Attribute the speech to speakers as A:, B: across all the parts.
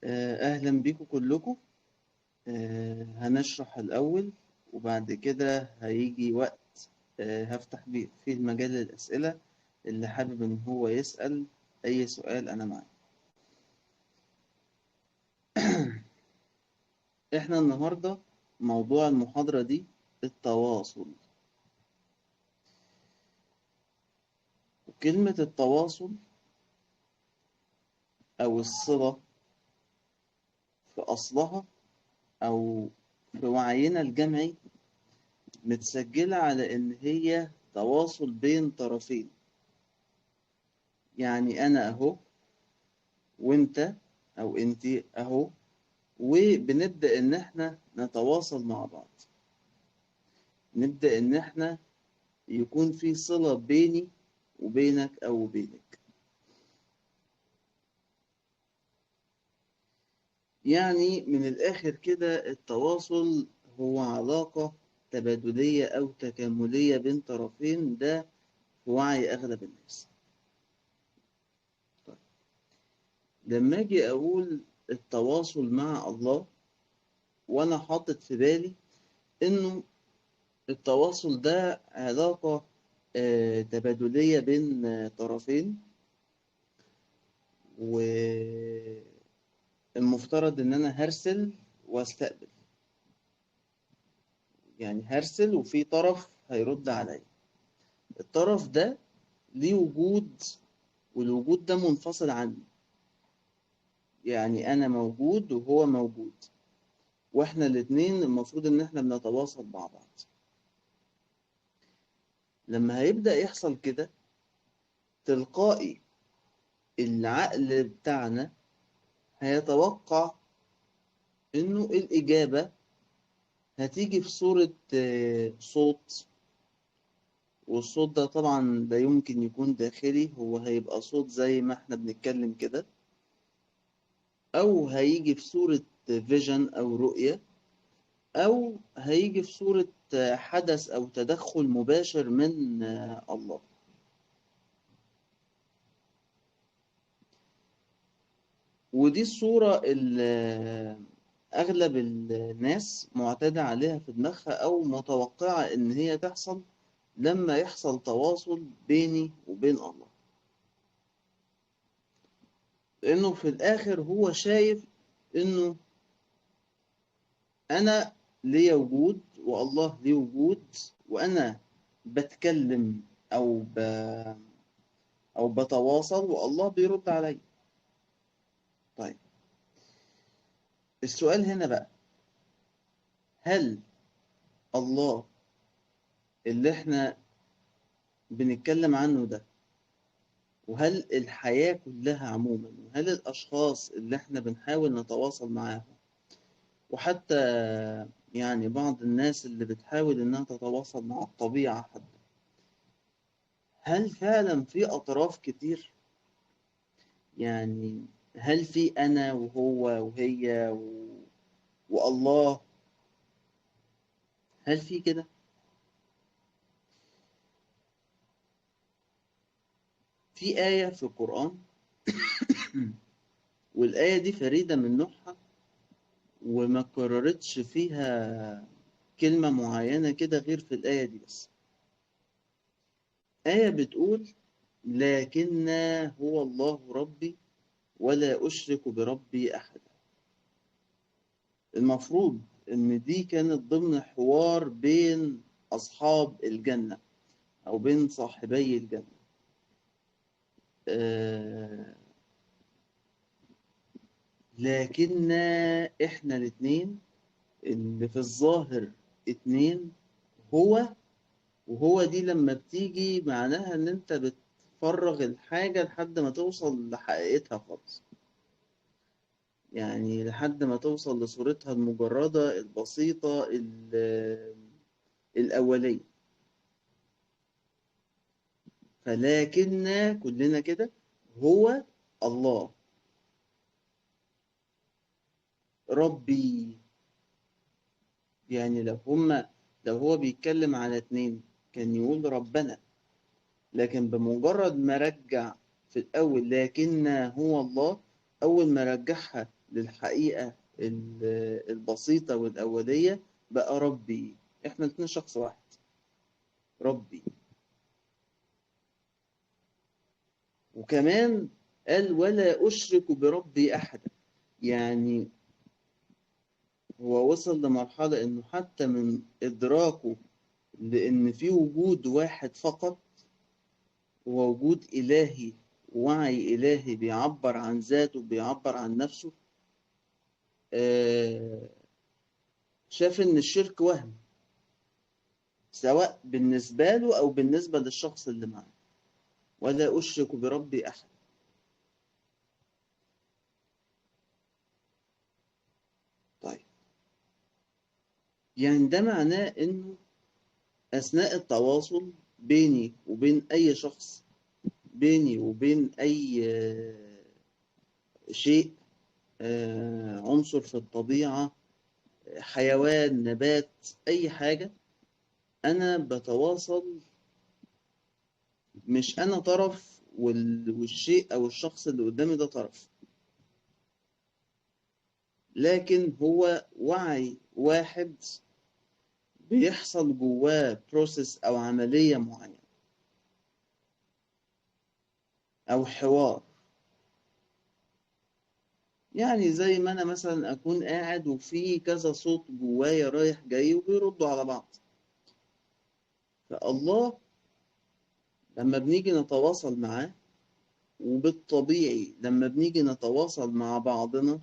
A: أهلا بيكم كلكم. هنشرح الأول وبعد كده هيجي وقت هفتح فيه المجال للأسئلة. اللي حابب إن هو يسأل أي سؤال أنا معاه. إحنا النهاردة موضوع المحاضرة دي التواصل. وكلمة التواصل أو الصلة في أصلها أو في وعينا الجمعي متسجلة على إن هي تواصل بين طرفين. يعني أنا أهو وانت او انتي اهو، وبنبدأ ان احنا نتواصل مع بعض. نبدأ ان احنا يكون في صلة بيني وبينك او بينك. يعني من الاخر كده التواصل هو علاقة تبادلية او تكاملية بين طرفين، ده في وعي اغلب الناس. طيب. لما اجي اقول التواصل مع الله وانا حاطط في بالي انه التواصل ده علاقة تبادلية بين طرفين، والمفترض إن أنا هرسل واستقبل. يعني هرسل وفي طرف هيرد عليا. الطرف ده ليه وجود، والوجود ده منفصل عني. يعني أنا موجود وهو موجود، وإحنا الاتنين المفروض إن إحنا بنتواصل مع بعض. لما هيبدأ يحصل كده تلقائي العقل بتاعنا هيتوقع إنه الإجابة هتيجي في صورة صوت. والصوت ده طبعا لا يمكن يكون داخلي، هو هيبقى صوت زي ما احنا بنتكلم كده، أو هيجي في صورة فيجن أو رؤية، أو هيجي في صورة حدث أو تدخل مباشر من الله. ودي الصورة اللي أغلب الناس معتادة عليها في دماغها أو متوقعة إن هي تحصل لما يحصل تواصل بيني وبين الله. لأنه في الآخر هو شايف إنه أنا ليا وجود والله ليه وجود، وأنا بتكلم أو بتواصل والله بيرد عليا. طيب، السؤال هنا بقى، هل الله اللي إحنا بنتكلم عنه ده، وهل الحياة كلها عموما، وهل الأشخاص اللي إحنا بنحاول نتواصل معاهم، وحتى يعني بعض الناس اللي بتحاول إنها تتواصل مع الطبيعة حتى، هل فعلا في أطراف كتير؟ يعني هل في أنا وهو وهي والله؟ هل في كده؟ في آية في القرآن والآية دي فريدة من نوعها، وما كررتش فيها كلمة معينة كده غير في الآية دي بس. آية بتقول: لكن هو الله ربي ولا أشرك بربي أحدا. المفروض إن دي كانت ضمن حوار بين أصحاب الجنة أو بين صاحبي الجنة. آه، لكن إحنا الاتنين اللي في الظاهر اتنين، هو وهو دي لما بتيجي معناها إن أنت بتفرغ الحاجة لحد ما توصل لحقيقتها خالص. يعني لحد ما توصل لصورتها المجردة البسيطة الأولية. فلكن كلنا كده هو الله ربي. يعني لو هو بيتكلم على اتنين كان يقول ربنا، لكن بمجرد ما رجع في الأول لكن هو الله، أول ما رجعها للحقيقة البسيطة والأولية بقى ربي. احنا الاتنين شخص واحد، ربي. وكمان قال ولا أشرك بربي أحدا. يعني هو وصل لمرحلة إنه حتى من إدراكه لأن في وجود واحد فقط، هو وجود إلهي، وعي إلهي بيعبر عن ذاته، بيعبر عن نفسه، آه، شاف إن الشرك وهم، سواء بالنسبة له أو بالنسبة للشخص اللي معاه. ولا أشرك بربي أحد. طيب، يعني ده معناه إنه أثناء التواصل بيني وبين أي شخص، بيني وبين أي شيء، عنصر في الطبيعة، حيوان، نبات، أي حاجة، أنا بتواصل. مش أنا طرف والشيء أو الشخص اللي قدامي ده طرف، لكن هو وعي واحد بيحصل جواه بروسيس أو عملية معينة أو حوار. يعني زي ما أنا مثلا أكون قاعد وفي كذا صوت جوايا رايح جاي وبيردوا على بعض. فالله لما بنيجي نتواصل معاه، وبالطبيعي لما بنيجي نتواصل مع بعضنا،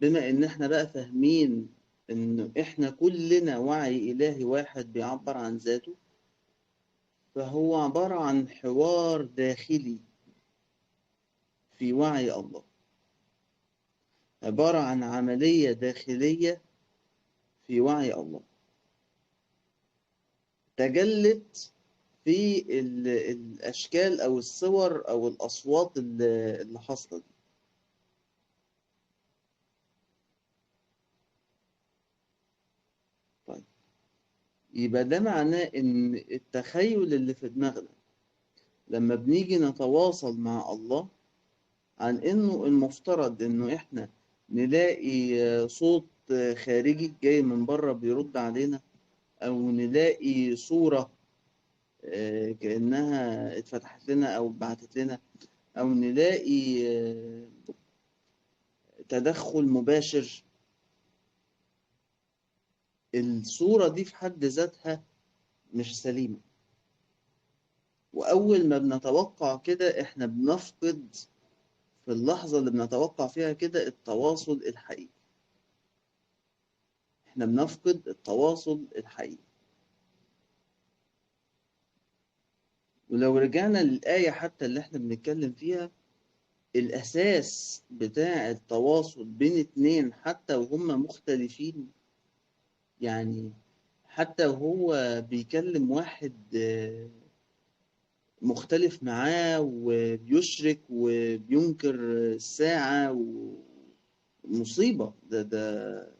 A: بما إن إحنا بقى فاهمين إن إحنا كلنا وعي إلهي واحد بيعبر عن ذاته، فهو عبارة عن حوار داخلي في وعي الله، عبارة عن عملية داخلية في وعي الله، تجلت في الأشكال أو الصور أو الأصوات اللي حصلت. طيب، يبقى ده معناه إن التخيل اللي في دماغنا لما بنيجي نتواصل مع الله، عن إنه المفترض إنه إحنا نلاقي صوت خارجي جاي من بره بيرد علينا، أو نلاقي صورة كأنها اتفتحت لنا أو بعتت لنا، أو نلاقي تدخل مباشر. الصورة دي في حد ذاتها مش سليمة، وأول ما بنتوقع كده إحنا بنفقد في اللحظة اللي بنتوقع فيها كده التواصل الحقيقي. إحنا بنفقد التواصل الحقيقي. ولو رجعنا للآية حتى اللي إحنا بنتكلم فيها، الأساس بتاع التواصل بين اتنين حتى وهم مختلفين، يعني حتى وهو بيكلم واحد مختلف معاه وبيشرك وبينكر الساعة ومصيبة، ده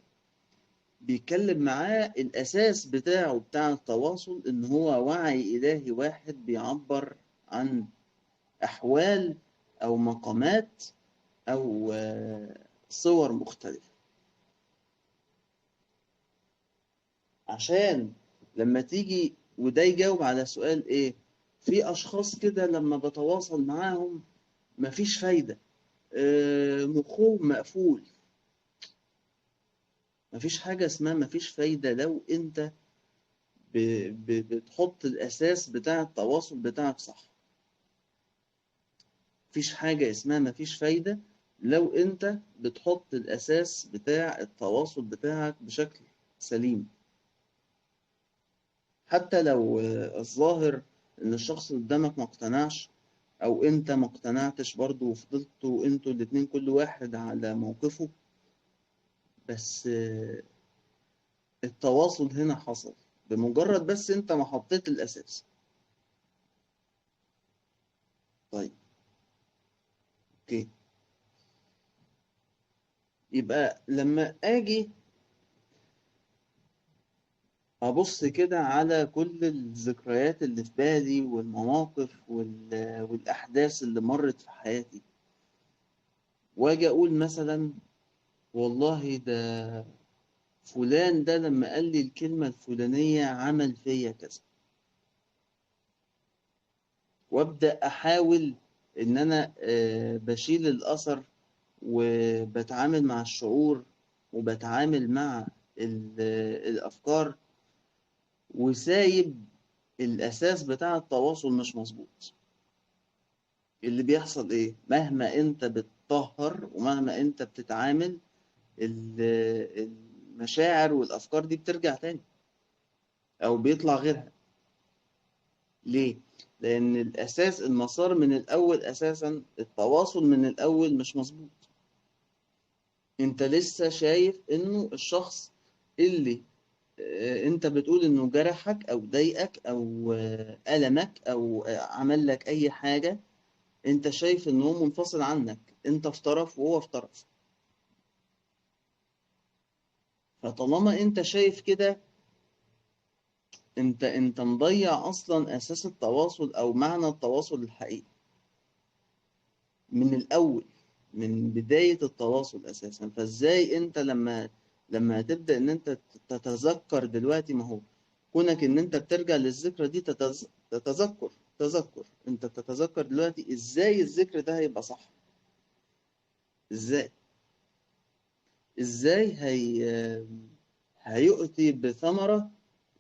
A: بيتكلم معاه. الأساس بتاعه بتاع التواصل إن هو وعي إلهي واحد بيعبر عن أحوال أو مقامات أو صور مختلفة. عشان لما تيجي وده يجاوب على سؤال إيه، في أشخاص كده لما بتواصل معاهم مفيش فايدة، مخهم مقفول. مفيش حاجة اسمها مفيش فايدة لو أنت بتحط الأساس بتاع التواصل بتاعك صح. مفيش حاجة اسمها مفيش فايدة لو أنت بتحط الأساس بتاع التواصل بتاعك بشكل سليم. حتى لو الظاهر إن الشخص اللي قدامك ما اقتنعش، أو أنت ما اقتنعتش برضه وفضلتوا أنتوا الاتنين كل واحد على موقفه، بس التواصل هنا حصل بمجرد بس أنت ما حطيت الأساس. طيب، أوكي. يبقى لما أجي أبص كده على كل الذكريات اللي في بالي والمواقف والأحداث اللي مرت في حياتي، وأجي أقول مثلا والله ده فلان ده لما قال لي الكلمة الفلانية عمل فيا كذا، وابدأ احاول ان انا بشيل الاثر، وبتعامل مع الشعور، وبتعامل مع الافكار، وسايب الاساس بتاع التواصل مش مظبوط. اللي بيحصل ايه؟ مهما انت بتطهر ومهما انت بتتعامل، المشاعر والافكار دي بترجع تاني او بيطلع غيرها. ليه؟ لان الاساس، المسار من الاول اساسا، التواصل من الاول مش مظبوط. انت لسه شايف انه الشخص اللي انت بتقول انه جرحك او ضايقك او ألمك او عمل لك اي حاجة، انت شايف ان هو منفصل عنك، انت في طرف وهو في طرف. فطالما انت شايف كده، انت مضيع اصلا اساس التواصل او معنى التواصل الحقيقي من الاول، من بداية التواصل اساسا. فازاي انت لما هتبدأ ان انت تتذكر دلوقتي، ما هو كونك ان انت بترجع للذكرى دي تذكر، انت بتتذكر دلوقتي، ازاي الذكر ده هيبقى صح؟ ازاي ازاي هيؤتي بثمرة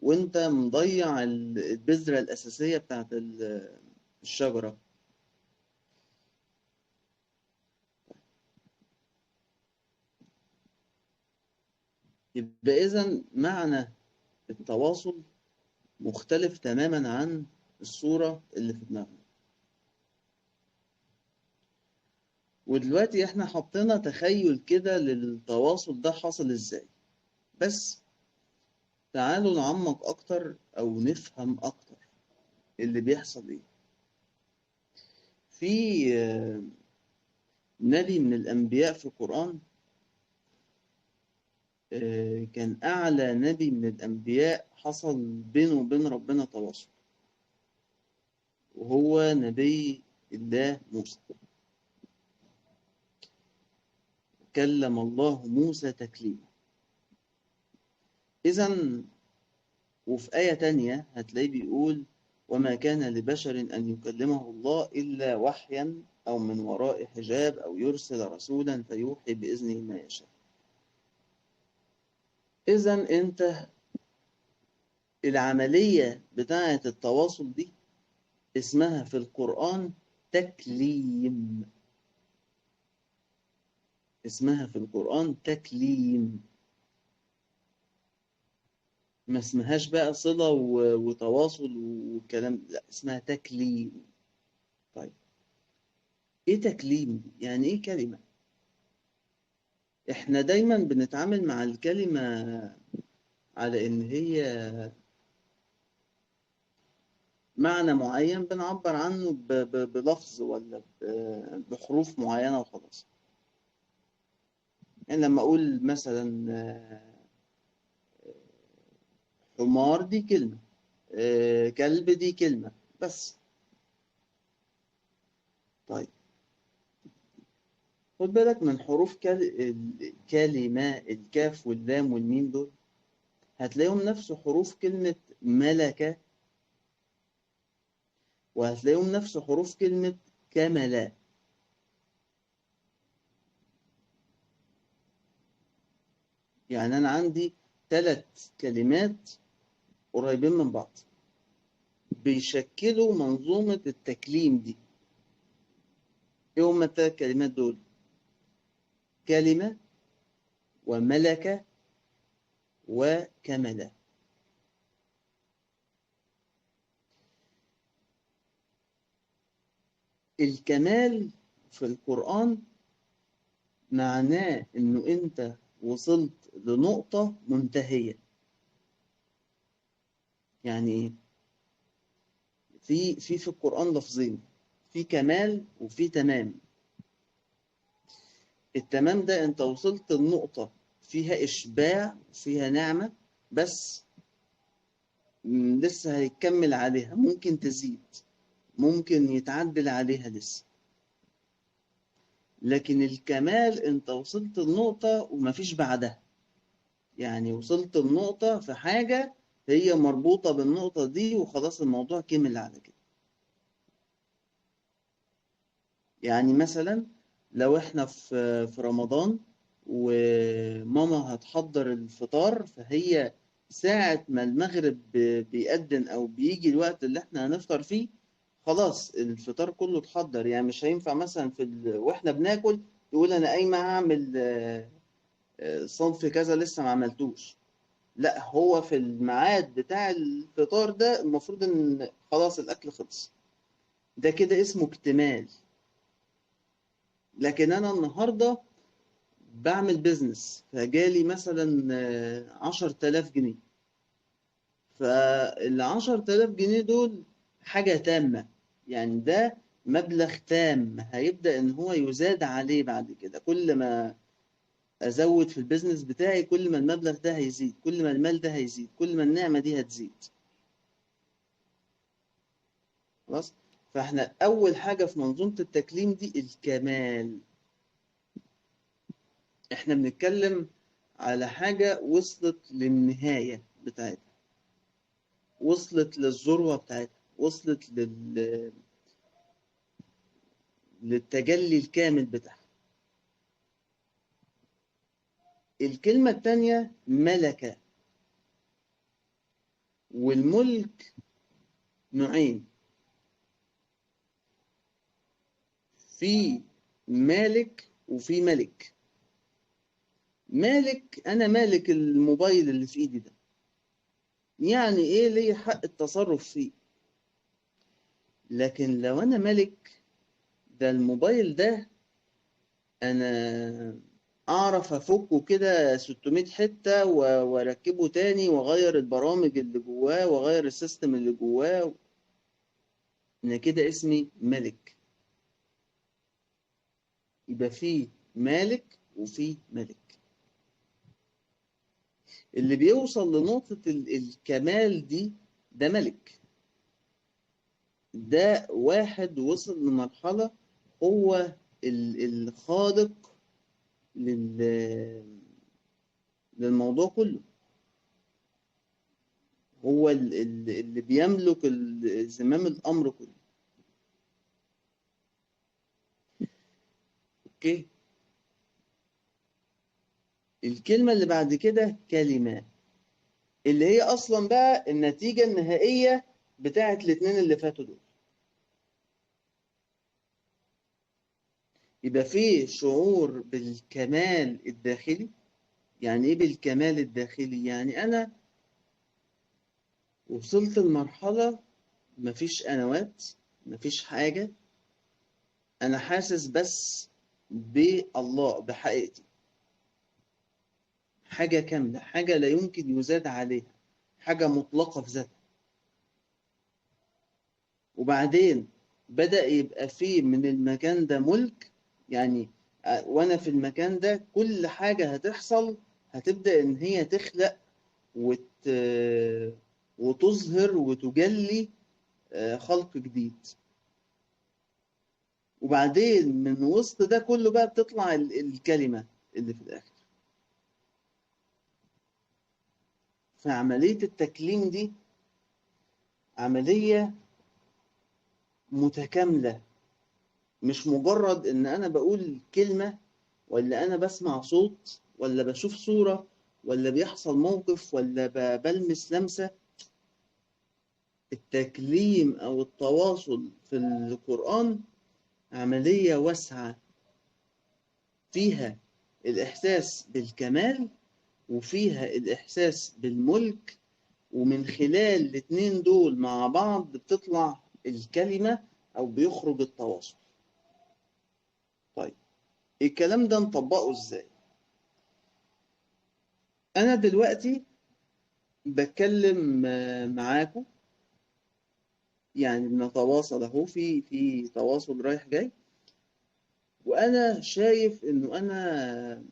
A: وانت مضيع البذرة الأساسية بتاعت الشجرة؟ يبقى إذن معنى التواصل مختلف تماما عن الصورة اللي في دماغنا. ودلوقتي احنا حطينا تخيل كده للتواصل ده حاصل ازاي. بس تعالوا نعمق أكتر أو نفهم أكتر اللي بيحصل إيه. في نبي من الأنبياء في القرآن، كان أعلى نبي من الأنبياء حصل بينه وبين ربنا تواصل، وهو نبي الله موسى. كلم الله موسى تكليما. إذن وفي آية تانية هتلاقيه بيقول: وما كان لبشر أن يكلمه الله إلا وحيا أو من وراء حجاب أو يرسل رسولا فيوحي بإذنه ما يشاء. إذن أنت العملية بتاعة التواصل دي اسمها في القرآن تكليم. اسمها في القرآن تكليم، ما اسمهاش بقى صلة وتواصل والكلام، لا، اسمها تكليم. طيب، ايه تكليم دي؟ يعني ايه كلمة؟ احنا دايما بنتعامل مع الكلمة على ان هي معنى معين بنعبر عنه بلفظ ولا بحروف معينة وخلاص. يعني لما اقول مثلا حمار دي كلمة، كلب دي كلمة، بس. طيب، خد بالك من حروف الكلمة، الكاف واللام والميم دول هتلاقيهم نفس حروف كلمة ملكة، وهتلاقيهم نفس حروف كلمة كمل. يعني أنا عندي 3 كلمات قريبين من بعض بيشكلوا منظومة التكليم دي. إيه هما ال3 كلمات دول؟ كلمة وملكة وكمل. الكمال في القرآن معناه إنه أنت وصلت لنقطة منتهية. يعني إيه؟ في القرآن لفظين: في كمال وفي تمام. التمام ده انت وصلت لنقطة فيها إشباع، فيها نعمة، بس لسه هيكمل عليها، ممكن تزيد، ممكن يتعدل عليها لسه. لكن الكمال انت وصلت لنقطة ومفيش بعدها، يعني وصلت لنقطة في حاجة هي مربوطة بالنقطة دي وخلاص الموضوع كمل على كده. يعني مثلا لو احنا في رمضان وماما هتحضر الفطار، فهي ساعة ما المغرب بيأذن أو بيجي الوقت اللي احنا هنفطر فيه، خلاص الفطار كله اتحضر. يعني مش هينفع مثلا واحنا بناكل تقول أنا قايمة أعمل صنف كذا لسه ما عملتوش. لا، هو في الميعاد بتاع الفطار ده المفروض إن خلاص الأكل خلص، ده كده اسمه اكتمال. لكن أنا النهاردة بعمل بيزنس فجالي مثلا 10,000 جنيه، فال10,000 جنيه دول حاجة تامة، يعني ده مبلغ تام هيبدأ إن هو يزاد عليه بعد كده. كل ما أزود في البيزنس بتاعي كل ما المبلغ ده هيزيد، كل ما المال ده هيزيد، كل ما النعمة دي هتزيد. خلاص. فاحنا أول حاجة في منظومة التكليم دي الكمال. احنا بنتكلم على حاجة وصلت للنهاية بتاعتها، وصلت للذروة بتاعتها، وصلت للتجلي الكامل بتاعها. الكلمة التانية ملكة. والملك نوعين، في مالك وفي ملك. مالك، أنا مالك الموبايل اللي في إيدي ده، يعني إيه لي حق التصرف فيه. لكن لو أنا ملك، ده الموبايل ده أنا أعرف أفكه كده 600 حتة وأركبه تاني وأغير البرامج اللي جواه وأغير السيستم اللي جواه. أنا كده اسمي ملك. يبقى فيه مالك وفيه ملك. اللي بيوصل لنقطة الكمال دي ده ملك. ده واحد وصل لمرحلة هو الخالق للموضوع كله. هو اللي بيملك زمام الأمر كله. اوكي. الكلمة اللي بعد كده كلمة، اللي هي أصلا بقى النتيجة النهائية بتاعت الاتنين اللي فاتوا دول. يبقى فيه شعور بالكمال الداخلي. يعني ايه بالكمال الداخلي؟ يعني انا وصلت لمرحلة مفيش انوات، مفيش حاجة، انا حاسس بس بالله، بحقيقتي، حاجة كاملة، حاجة لا يمكن يزاد عليها، حاجة مطلقة في ذاتها. وبعدين بدأ يبقى فيه من المكان ده ملك. يعني وانا في المكان ده كل حاجة هتحصل هتبدأ ان هي تخلق وت... وتظهر وتجلي خلق جديد. وبعدين من وسط ده كله بقى بتطلع الكلمة اللي في الآخر. فعملية التكليم دي عملية متكاملة، مش مجرد إن أنا بقول كلمة ولا أنا بسمع صوت ولا بشوف صورة ولا بيحصل موقف ولا بلمس لمسة. التكليم أو التواصل في القرآن عملية واسعة، فيها الإحساس بالكمال وفيها الإحساس بالملك، ومن خلال الاتنين دول مع بعض بتطلع الكلمة أو بيخرج التواصل. طيب، الكلام ده نطبقه إزاي؟ أنا دلوقتي بتكلم معاكم، يعني بنتواصل أهو، في تواصل رايح جاي، وأنا شايف إنه أنا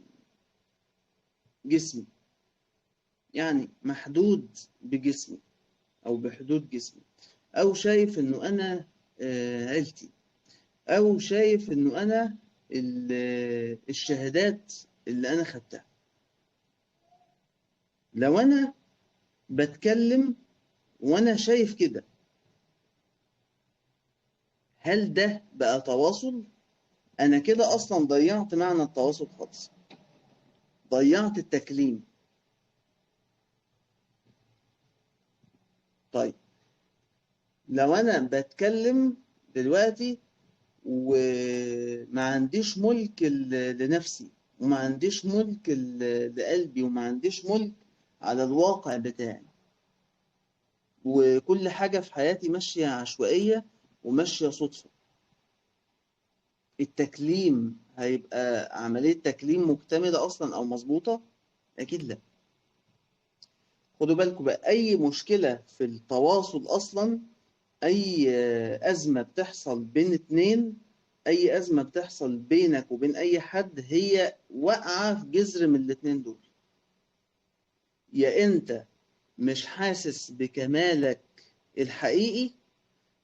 A: جسمي، يعني محدود بجسمي أو بحدود جسمي، أو شايف إنه أنا عيلتي، أو شايف إنه أنا الشهادات اللي أنا خدتها. لو أنا بتكلم وأنا شايف كده، هل ده بقى تواصل؟ أنا كده أصلا ضيعت معنى التواصل خالص، ضيعت التكليم. طيب لو أنا بتكلم دلوقتي وما عنديش ملك لنفسي، وما عنديش ملك لقلبي، وما عنديش ملك على الواقع بتاعي، وكل حاجة في حياتي ماشية عشوائية وماشية صدفة، التكليم هيبقى عملية تكليم مكتملة أصلا أو مظبوطة؟ أكيد لا. خدوا بالكم بقى، أي مشكلة في التواصل أصلا، أي أزمة بتحصل بين اتنين، أي أزمة بتحصل بينك وبين أي حد، هي واقعة في جذر من الاتنين دول. يا أنت مش حاسس بكمالك الحقيقي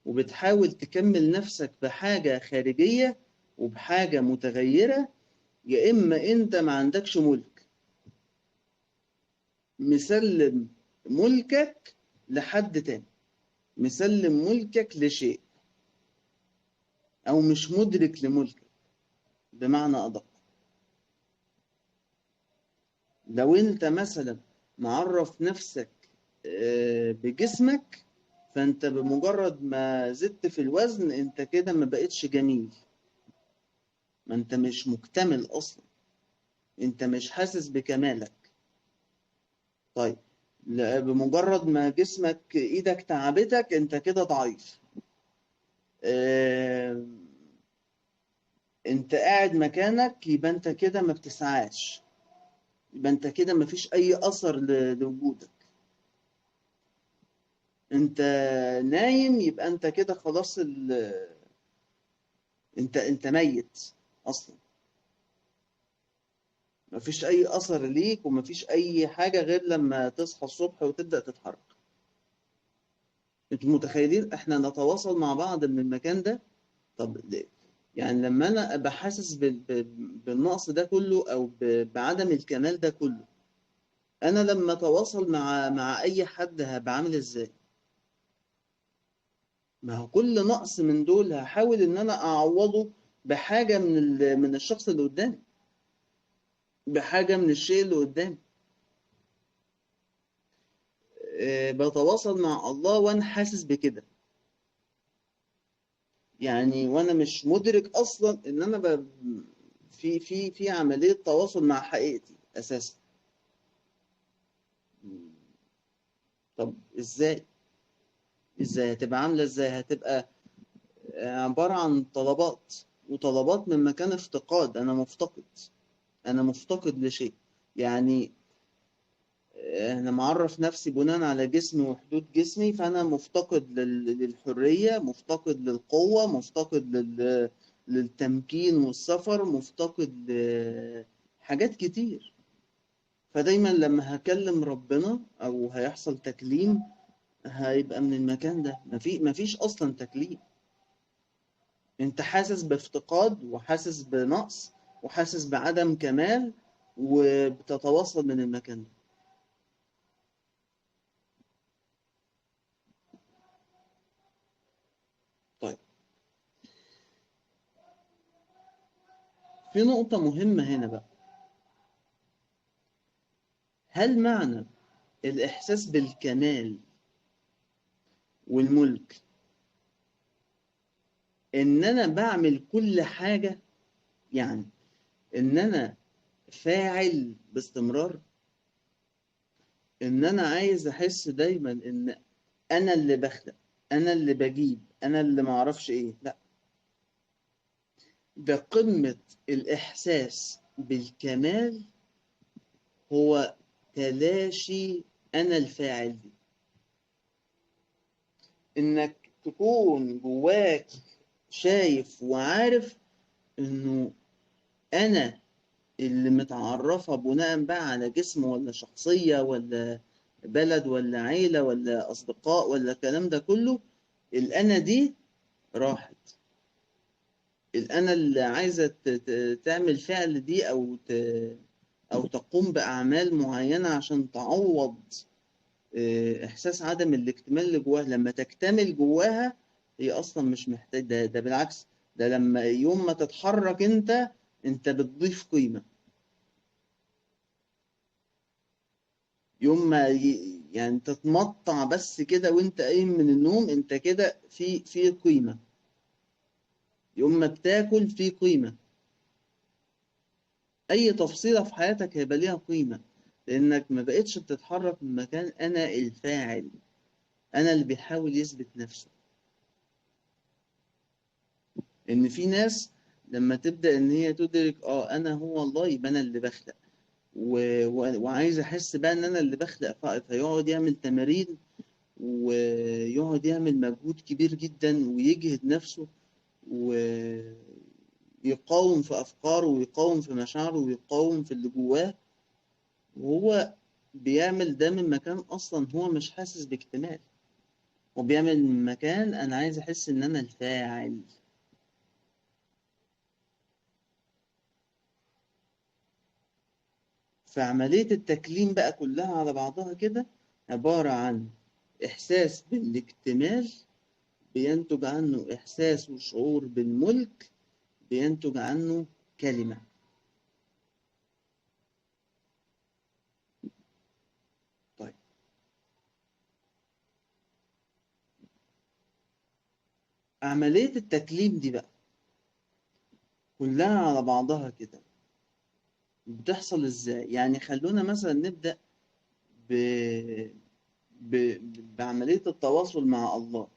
A: وبتحاول تكمل نفسك بحاجة خارجية وبحاجة متغيرة، يا إما أنت ما عندكش ملك، مسلم ملكك لحد تاني، مسلم ملكك لشيء، أو مش مدرك لملكك بمعنى أدق. لو أنت مثلا معرف نفسك بجسمك، فأنت بمجرد ما زدت في الوزن أنت كده ما بقتش جميل، ما أنت مش مكتمل أصلا، أنت مش حاسس بكمالك. طيب بمجرد ما جسمك ايدك تعبتك انت كده ضعيف. آه، انت قاعد مكانك يبقى انت كده ما بتسعاش، يبقى انت كده ما فيش اي اثر لوجودك. انت نايم يبقى انت كده خلاص انت ميت اصلا، ما فيش اي اثر ليك وما فيش اي حاجة غير لما تصحى الصبح وتبدأ تتحرك. انتوا متخيلين احنا نتواصل مع بعض من المكان ده؟ طب ليه؟ يعني لما انا ابقى حاسس بالنقص ده كله او بعدم الكمال ده كله، انا لما اتواصل مع اي حد هبقى عامل ازاي؟ ما هو كل نقص من دول هحاول ان انا اعوضه بحاجه من الشخص اللي قدامي، بحاجه من الشيء اللي قدامي. بتواصل مع الله وانا حاسس بكده، يعني وانا مش مدرك اصلا ان انا في عمليه تواصل مع حقيقتي اساسا. طب ازاي؟ ازاي هتبقى عامله ازاي؟ هتبقى عباره عن طلبات، وطلبات من مكان افتقاد. انا مفتقد، انا مفتقد لشيء. يعني انا معرف نفسي بناء على جسمي وحدود جسمي، فانا مفتقد للحريه، مفتقد للقوه، مفتقد للتمكين والسفر، مفتقد لحاجات كتير. فدايما لما هكلم ربنا او هيحصل تكليم، هيبقى من المكان ده. مفيش اصلا تكليم، انت حاسس بافتقاد وحاسس بنقص وحاسس بعدم كمال، وبتتواصل من المكان ده. طيب في نقطة مهمة هنا بقى، هل معنى الإحساس بالكمال والملك إن أنا بعمل كل حاجة؟ يعني إن أنا فاعل باستمرار، إن أنا عايز أحس دايما إن أنا اللي بخلق، أنا اللي بجيب، أنا اللي معرفش إيه؟ لا، ده قمة الإحساس بالكمال، هو تلاشي أنا الفاعل دي. إنك تكون جواك شايف وعارف إنه أنا اللي متعرفة بناء بقى على جسم ولا شخصية ولا بلد ولا عيلة ولا أصدقاء ولا الكلام ده كله، الأنا دي راحت، الأنا اللي عايزة تعمل فعل دي أو تقوم بأعمال معينة عشان تعوض إحساس عدم الاكتمال اللي جواها. لما تكتمل جواها هي أصلا مش محتاج ده بالعكس، ده لما يوم ما تتحرك أنت بتضيف قيمة. يوم ما يعني تتمطع بس كده وانت قايم من النوم، انت كده في قيمة. يوم ما بتاكل في قيمة. اي تفصيلة في حياتك هيبقى ليها قيمة، لانك ما بقتش بتتحرك من مكان انا الفاعل، انا اللي بيحاول يثبت نفسه. ان في ناس لما تبدأ ان هي تدرك انا هو الله، يبقى انا اللي بخلق وعايز احس بقى ان انا اللي بخلق، فيقعد يعمل تمارين ويقعد يعمل مجهود كبير جدا ويجهد نفسه ويقاوم في أفكاره ويقاوم في مشاعره ويقاوم في اللي جواه، وهو بيعمل ده من مكان أصلا هو مش حاسس باكتمال. هو بيعمل من مكان أنا عايز أحس إن أنا الفاعل. فعملية التكليم بقى كلها على بعضها كده عبارة عن إحساس بالاكتمال، بينتج عنه إحساس وشعور بالملك، بينتج عنه كلمة. طيب، عملية التكليم دي بقى كلها على بعضها كده بتحصل ازاي؟ يعني خلونا مثلا نبدأ ب... ب... بعملية التواصل مع الله.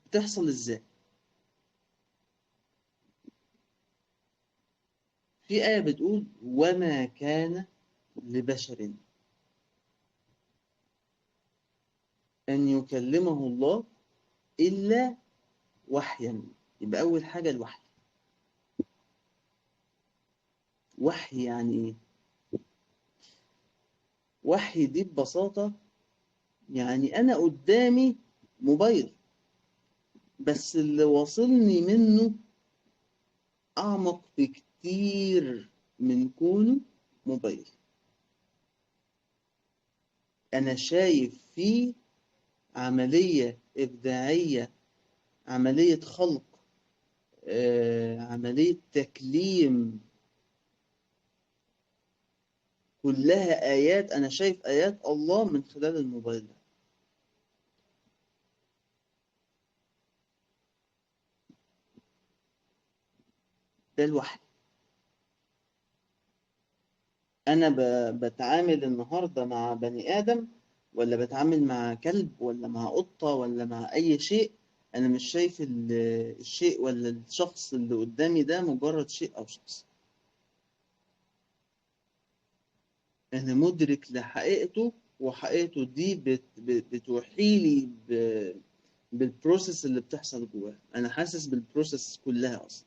A: بتحصل ازاي؟ في آية بتقول وما كان لبشر أن يكلمه الله إلا وحيا. يبقى أول حاجة الوحي. وحي يعني إيه؟ وحي دي ببساطة يعني أنا قدامي موبايل، بس اللي واصلني منه أعمق بكتير من كونه موبايل. أنا شايف فيه عملية إبداعية، عملية خلق، عملية تكليم، كلها آيات. أنا شايف آيات الله من خلال الموبايل ده. ده الوحي. أنا بتعامل النهاردة مع بني آدم، ولا بتعامل مع كلب، ولا مع قطة، ولا مع أي شيء، أنا مش شايف الشيء ولا الشخص اللي قدامي ده مجرد شيء أو شخص. أنا مدرك لحقيقته، وحقيقته دي بتوحي لي بالبروسيس اللي بتحصل جواه. أنا حاسس بالبروسيس كلها أصلا.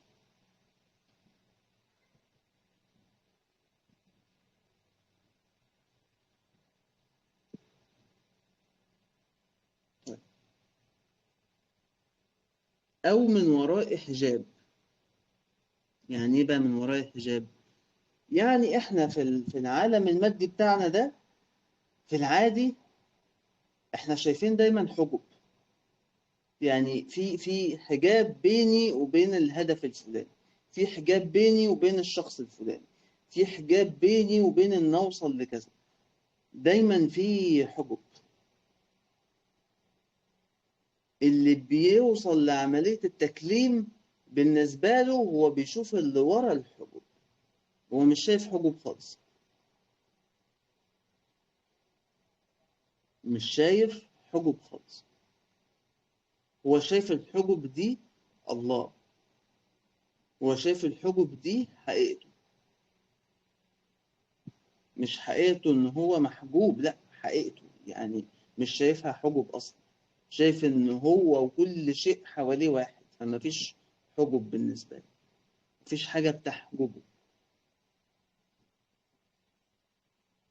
A: أو من وراء حجاب. يعني إيه بقى من وراء حجاب؟ يعني إحنا في العالم المادي بتاعنا ده، في العادي إحنا شايفين دايما حجب. يعني في حجاب بيني وبين الهدف الفلاني، في حجاب بيني وبين الشخص الفلاني، في حجاب بيني وبين إن أوصل لكذا. دايما في حجب. اللي بيوصل لعملية التكليم بالنسبة له هو بيشوف اللي ورا الحجب. هو مش شايف حجب خالص. مش شايف حجب خالص. هو شايف الحجب دي الله. هو شايف الحجب دي حقيقته. مش حقيقته ان هو محجوب، لا، حقيقته يعني مش شايفها حجب اصلا. شايف ان هو وكل شيء حواليه واحد، فما فيش حجب بالنسبة له. مفيش حاجة بتحجبه.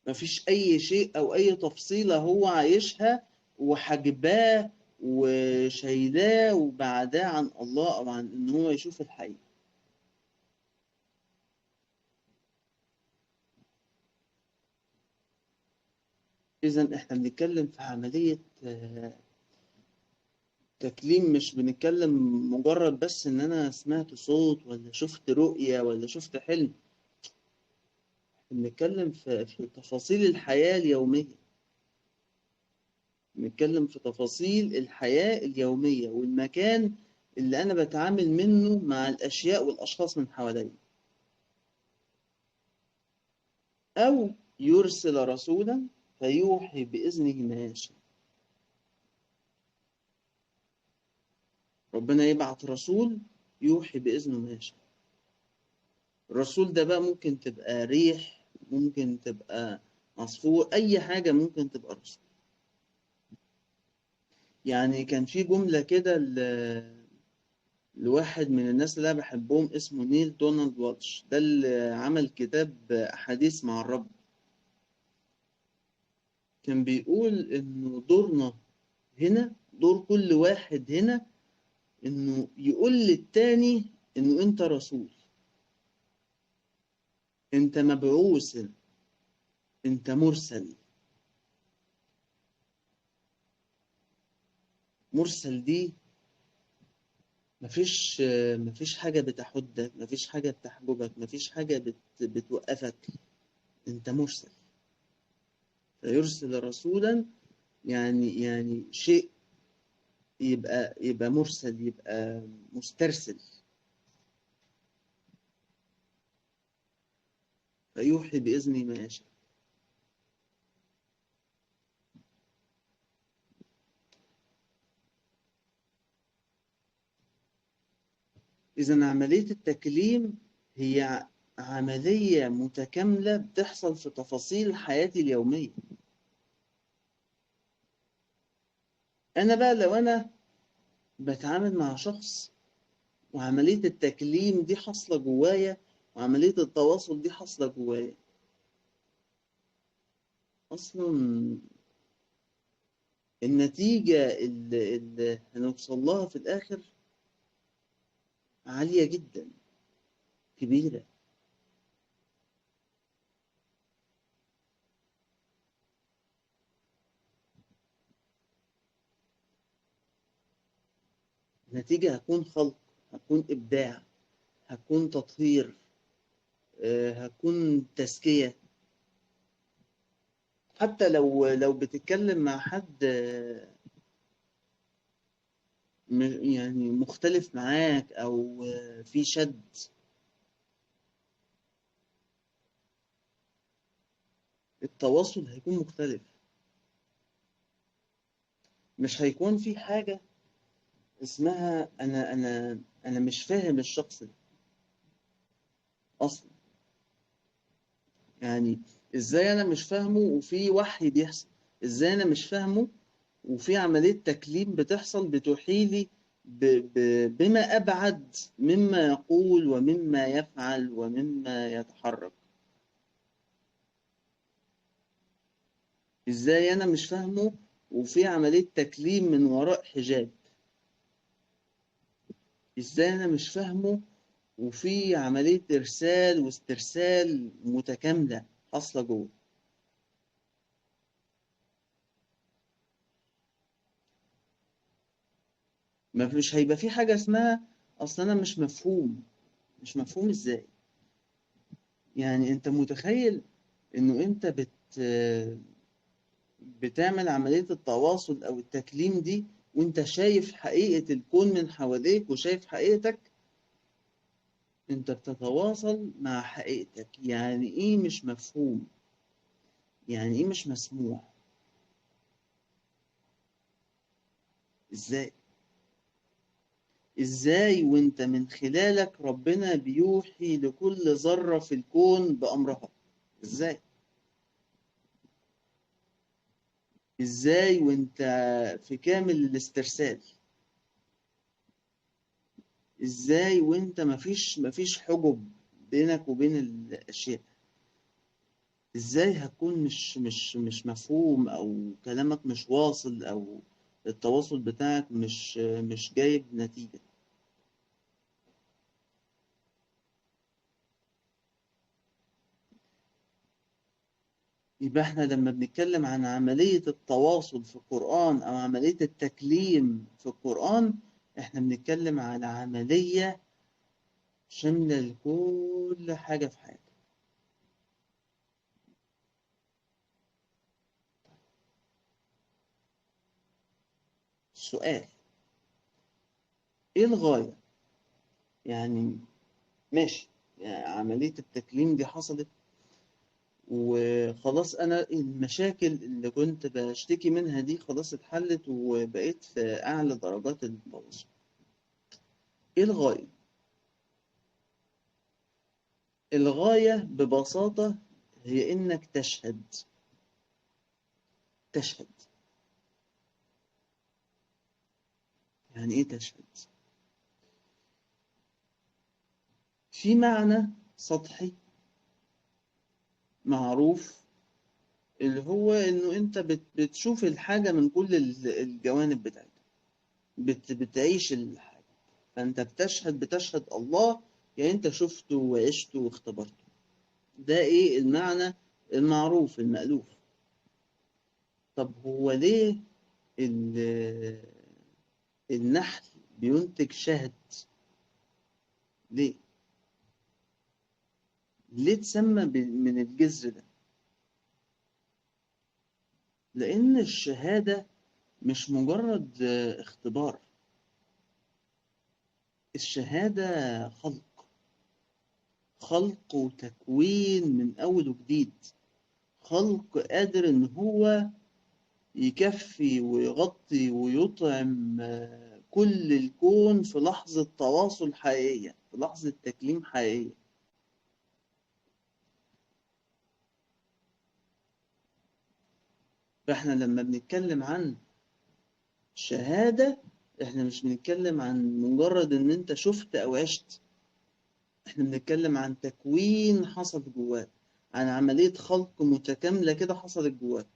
A: مفيش أي شيء أو أي تفصيلة هو عايشها وحجباه وشايلاه وبعداه عن الله أو عن إن هو يشوف الحقيقة. إذا إحنا بنتكلم في عملية تكليم، مش بنتكلم مجرد بس إن أنا سمعت صوت ولا شفت رؤية ولا شفت حلم. بنتكلم في تفاصيل الحياة اليومية. بنتكلم في تفاصيل الحياة اليومية والمكان اللي أنا بتعامل منه مع الأشياء والأشخاص من حواليا. أو يرسل رسولا فيوحي بإذنه ما يشاء. ربنا يبعت رسول يوحي بإذنه ما يشاء. الرسول ده بقى ممكن تبقى ريح، ممكن تبقى عصفور، أي حاجة ممكن تبقى رسول. يعني كان في جملة كده لواحد من الناس اللي أنا بحبهم اسمه نيل دونالد واتش، ده اللي عمل كتاب أحاديث مع الرب. كان بيقول إنه دورنا هنا، دور كل واحد هنا، إنه يقول للتاني إنه أنت رسول، أنت مبعوث، أنت مرسل. مرسل دي مفيش حاجة بتحدك، مفيش حاجة بتحجبك، مفيش حاجة بتوقفك. أنت مرسل. فيرسل رسولا، يعني شيء يبقى مرسل، يبقى مسترسل. فيوحي بإذنه ما يشاء. إذا عملية التكليم هي عملية متكاملة بتحصل في تفاصيل حياتي اليومية. أنا بقى لو أنا بتعامل مع شخص وعملية التكليم دي حاصلة جوايا وعملية التواصل دي حاصلة جوايا، أصلا النتيجة اللي هنوصل لها في الآخر عالية جدا، كبيرة. النتيجة هتكون خلق، هتكون إبداع، هتكون تطهير، هتكون تزكية. حتى لو بتتكلم مع حد يعني مختلف معاك أو في شد، التواصل هيكون مختلف. مش هيكون في حاجة اسمها أنا مش فاهم الشخص ده أصلا. يعني إزاي أنا مش فاهمه وفي وحي بيحصل؟ إزاي أنا مش فاهمه وفي عملية تكليم بتحصل بتحيلي بما أبعد مما يقول ومما يفعل ومما يتحرك؟ إزاي أنا مش فاهمه وفي عملية تكليم من وراء حجاب؟ إزاي أنا مش فاهمه وفي عملية إرسال واسترسال متكاملة حاصلة جوه؟ ما مش هيبقى في حاجة اسمها أصل أنا مش مفهوم. مش مفهوم إزاي؟ يعني أنت متخيل إنه أنت بتعمل عملية التواصل أو التكليم دي وأنت شايف حقيقة الكون من حواليك وشايف حقيقتك؟ أنت بتتواصل مع حقيقتك. يعني إيه مش مفهوم؟ يعني إيه مش مسموع؟ إزاي؟ إزاي وأنت من خلالك ربنا بيوحي لكل ذرة في الكون بأمرها؟ إزاي؟ إزاي وأنت في كامل الاسترسال؟ إزاي وأنت مفيش حجب بينك وبين الأشياء؟ ازاي هتكون مش مفهوم او كلامك مش واصل او التواصل بتاعك مش جايب نتيجة. يبقى احنا لما بنتكلم عن عملية التواصل في القرآن أو عملية التكليم في القرآن، احنا بنتكلم على عملية شاملة لكل حاجة في حياتك. سؤال: ايه الغاية؟ يعني ماشي، يعني عملية التكليم دي حصلت وخلاص، أنا المشاكل اللي كنت بشتكي منها دي خلاص اتحلت وبقيت في أعلى درجات التواصل. ايه الغاية؟ الغاية ببساطة هي إنك تشهد. تشهد يعني إيه تشهد؟ في معنى سطحي معروف، اللي هو إنه أنت بتشوف الحاجة من كل الجوانب بتاعتها، بتعيش الحاجة، فأنت بتشهد الله، يعني أنت شفته وعشته واختبرته. ده إيه المعنى المعروف المألوف. طب هو ليه النحل بينتج شهد؟ ليه؟ ليه اتسمى من الجذر ده؟ لأن الشهادة مش مجرد اختبار. الشهادة خلق وتكوين من أول وجديد. خلق قادر إن هو يكفي ويغطي ويطعم كل الكون في لحظة تواصل حقيقية، في لحظة تكليم حقيقية. فإحنا لما بنتكلم عن شهادة، إحنا مش بنتكلم عن مجرد إن أنت شفت أو عشت. إحنا بنتكلم عن تكوين حصل جواك، عن عملية خلق متكاملة كده حصلت جواك.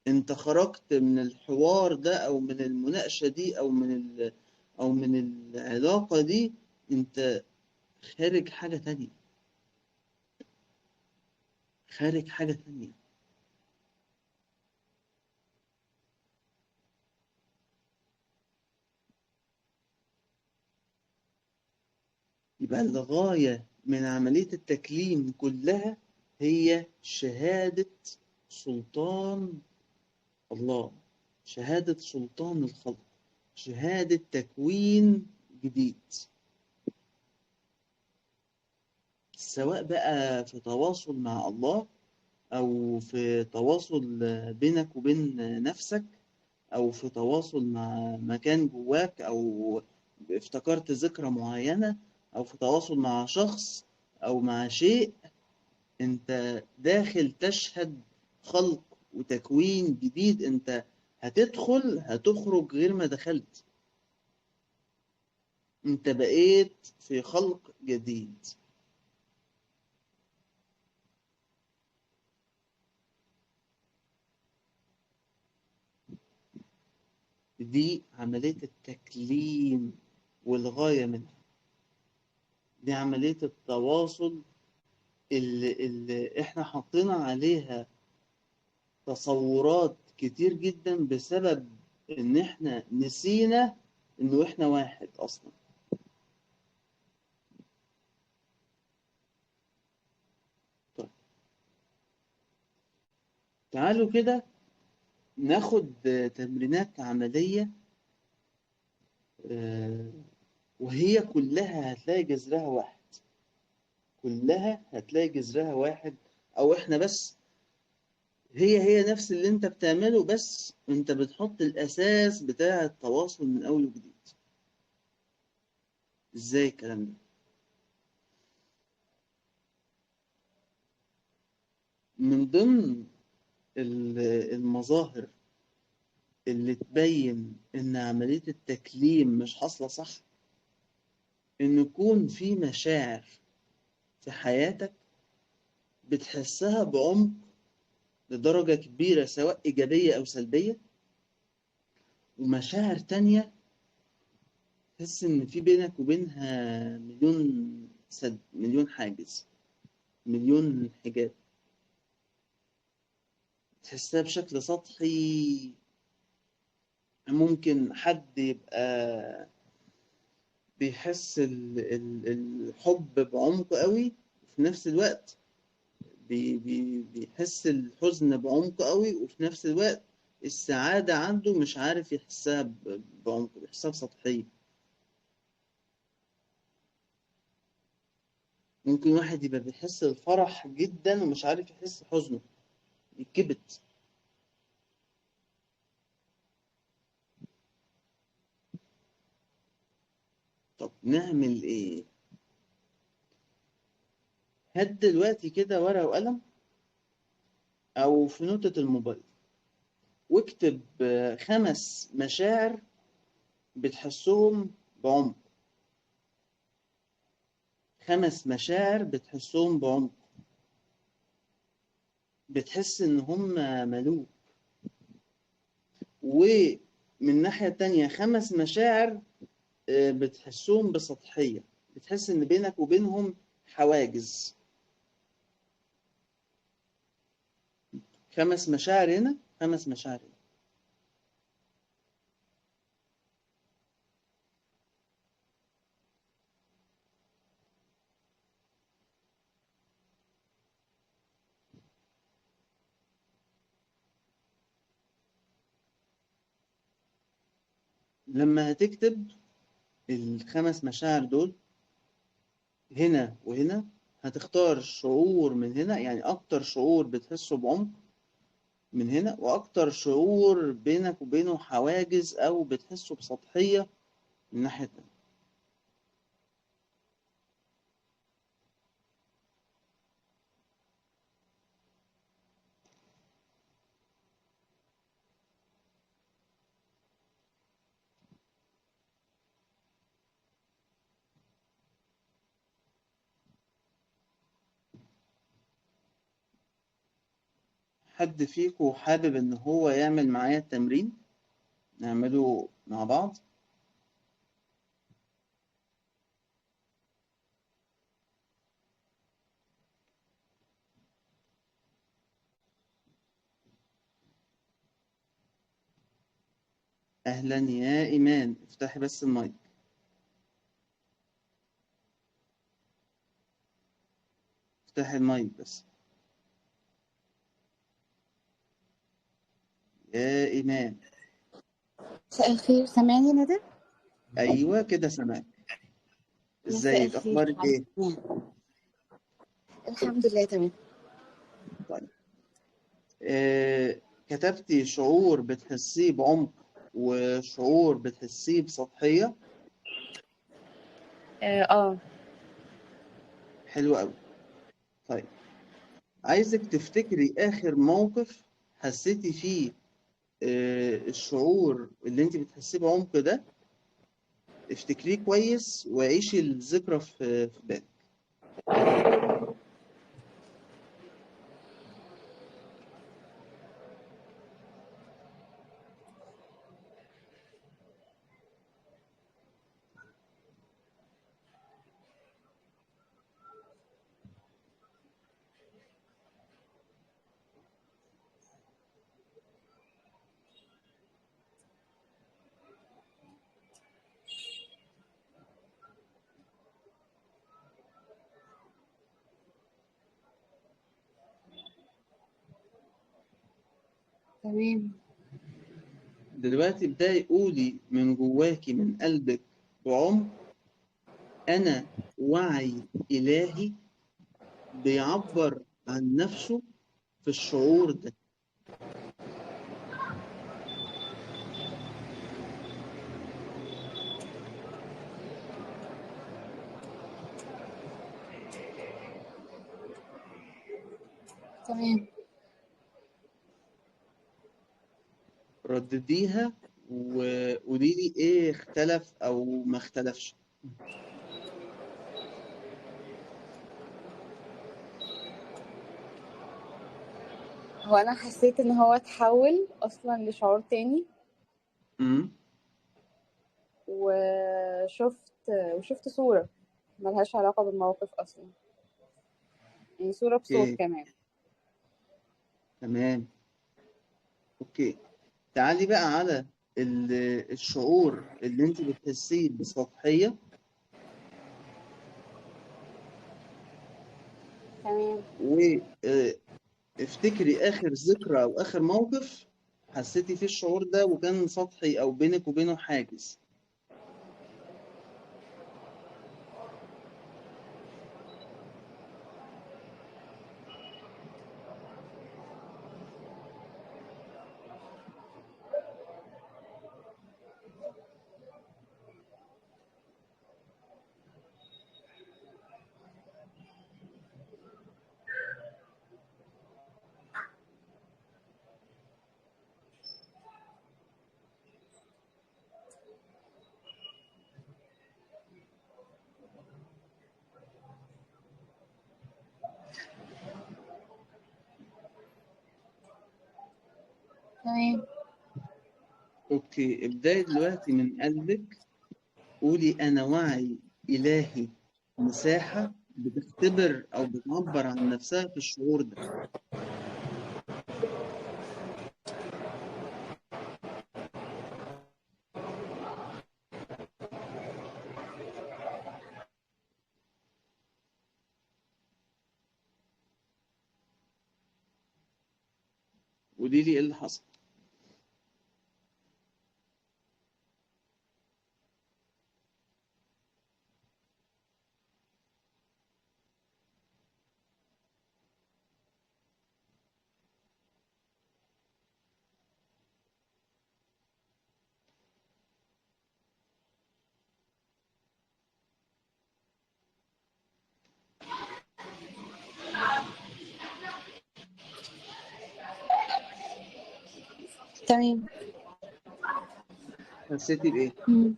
A: انت خرجت من الحوار ده او من المناقشة دي او من العلاقة دي، انت خارج حاجة تانية، خارج حاجة تانية. يبقى الغاية من عملية التكليم كلها هي شهادة سلطان الله، شهادة سلطان الخلق، شهادة تكوين جديد. سواء بقى في تواصل مع الله، أو في تواصل بينك وبين نفسك، أو في تواصل مع مكان جواك، أو افتكرت ذكرى معينة، أو في تواصل مع شخص أو مع شيء. أنت داخل تشهد خلق وتكوين جديد. أنت هتدخل هتخرج غير ما دخلت. أنت بقيت في خلق جديد. دي عملية التكليم والغاية منها. دي عملية التواصل اللي احنا حطينا عليها تصورات كتير جدا بسبب ان احنا نسينا انه احنا واحد اصلا. طيب، تعالوا كده ناخد تمرينات عملية، آه، وهي كلها هتلاقي جذرها واحد. كلها هتلاقي جذرها واحد، او احنا بس هي نفس اللي انت بتعمله، بس انت بتحط الاساس بتاع التواصل من اول وجديد. ازاي الكلام ده؟ من ضمن المظاهر اللي تبين ان عملية التكليم مش حاصلة صح، ان يكون في مشاعر في حياتك بتحسها بعمق لدرجة كبيرة، سواء إيجابية أو سلبية، ومشاعر تانية تحس إن في بينك وبينها مليون سد، مليون حاجز، مليون حجاب، تحسها بشكل سطحي. ممكن حد يبقى بيحس الحب بعمق قوي، وفي نفس الوقت بيحس الحزن بعمق قوي، وفي نفس الوقت السعادة عنده مش عارف يحسها بعمق، بيحسها بسطحية. ممكن واحد يبقى بيحس الفرح جدا ومش عارف يحس حزنه، يتكبت. طب نعمل ايه؟ هات دلوقتي كده ورقة وقلم او في نوتة الموبايل، واكتب 5 مشاعر بتحسهم بعمق. 5 مشاعر بتحسهم بعمق، بتحس ان هم ملوك. ومن ناحية تانية 5 مشاعر بتحسهم بسطحية، بتحس ان بينك وبينهم حواجز. 5 مشاعر هنا، 5 مشاعر هنا. لما هتكتب ال5 مشاعر دول هنا وهنا، هتختار شعور من هنا، يعني أكتر شعور بتحسه بعمق من هنا، وأكتر شعور بينك وبينه حواجز أو بتحسه بسطحية من الناحية التانية. حد فيكم حابب إن هو يعمل معايا التمرين؟ نعمله مع بعض. أهلا يا إيمان، افتحي بس المايك. افتحي المايك بس يا إيمان.
B: مساء الخير، سامعني ندى؟
A: أيوة كده سامعك.
B: مساء
A: ازيك،
B: الخير.
A: أخبارك إيه؟
B: الحمد لله تمام.
A: طيب. كتبتي شعور بتحسيه بعمق وشعور بتحسيه بسطحية.
B: اه.
A: حلو قوي. طيب، عايزك تفتكري آخر موقف حسيتي فيه الشعور اللي انت بتحسيه بعمق ده. افتكريه كويس وعيشي الذكرى في بالك.
B: تمام.
A: دلوقتي ابدأي قولي من جواكي من قلبك بعمق: أنا وعي إلهي بيعبر عن نفسه في الشعور ده.
B: تمام.
A: ردديها وقولي لي ايه اختلف او ما اختلفش.
B: هو انا حسيت ان هو اتحول اصلا لشعور تاني.
A: امم
B: وشفت صورة ملهاش علاقة بالموقف أصلا، يعني صورة بصوت
A: اوكي
B: كمان.
A: تمام. اوكي، تعالي بقى على الشعور اللي انت بتحسيه بسطحية.
B: تمام.
A: وافتكري آخر ذكرى أو آخر موقف حسيتي فيه الشعور ده وكان سطحي أو بينك وبينه حاجز.
B: تمام.
A: أوكي، ابدأي دلوقتي من قلبك، قولي أنا وعي إلهي، مساحة بتختبر أو بتعبر عن نفسها في الشعور ده. قولي لي إيه اللي حصل.
B: تمام.
A: حسيتي بإيه؟
B: مم.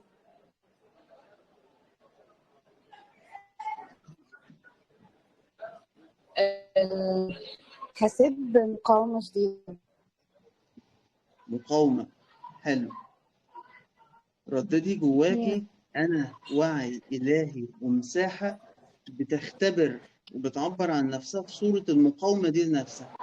B: آه، حسيت بمقاومة شديدة.
A: مقاومة. حلو. رددي
B: مم.
A: جواكي أنا وعي إلهي ومساحة بتختبر وبتعبر عن نفسها في صورة المقاومة دي لنفسها.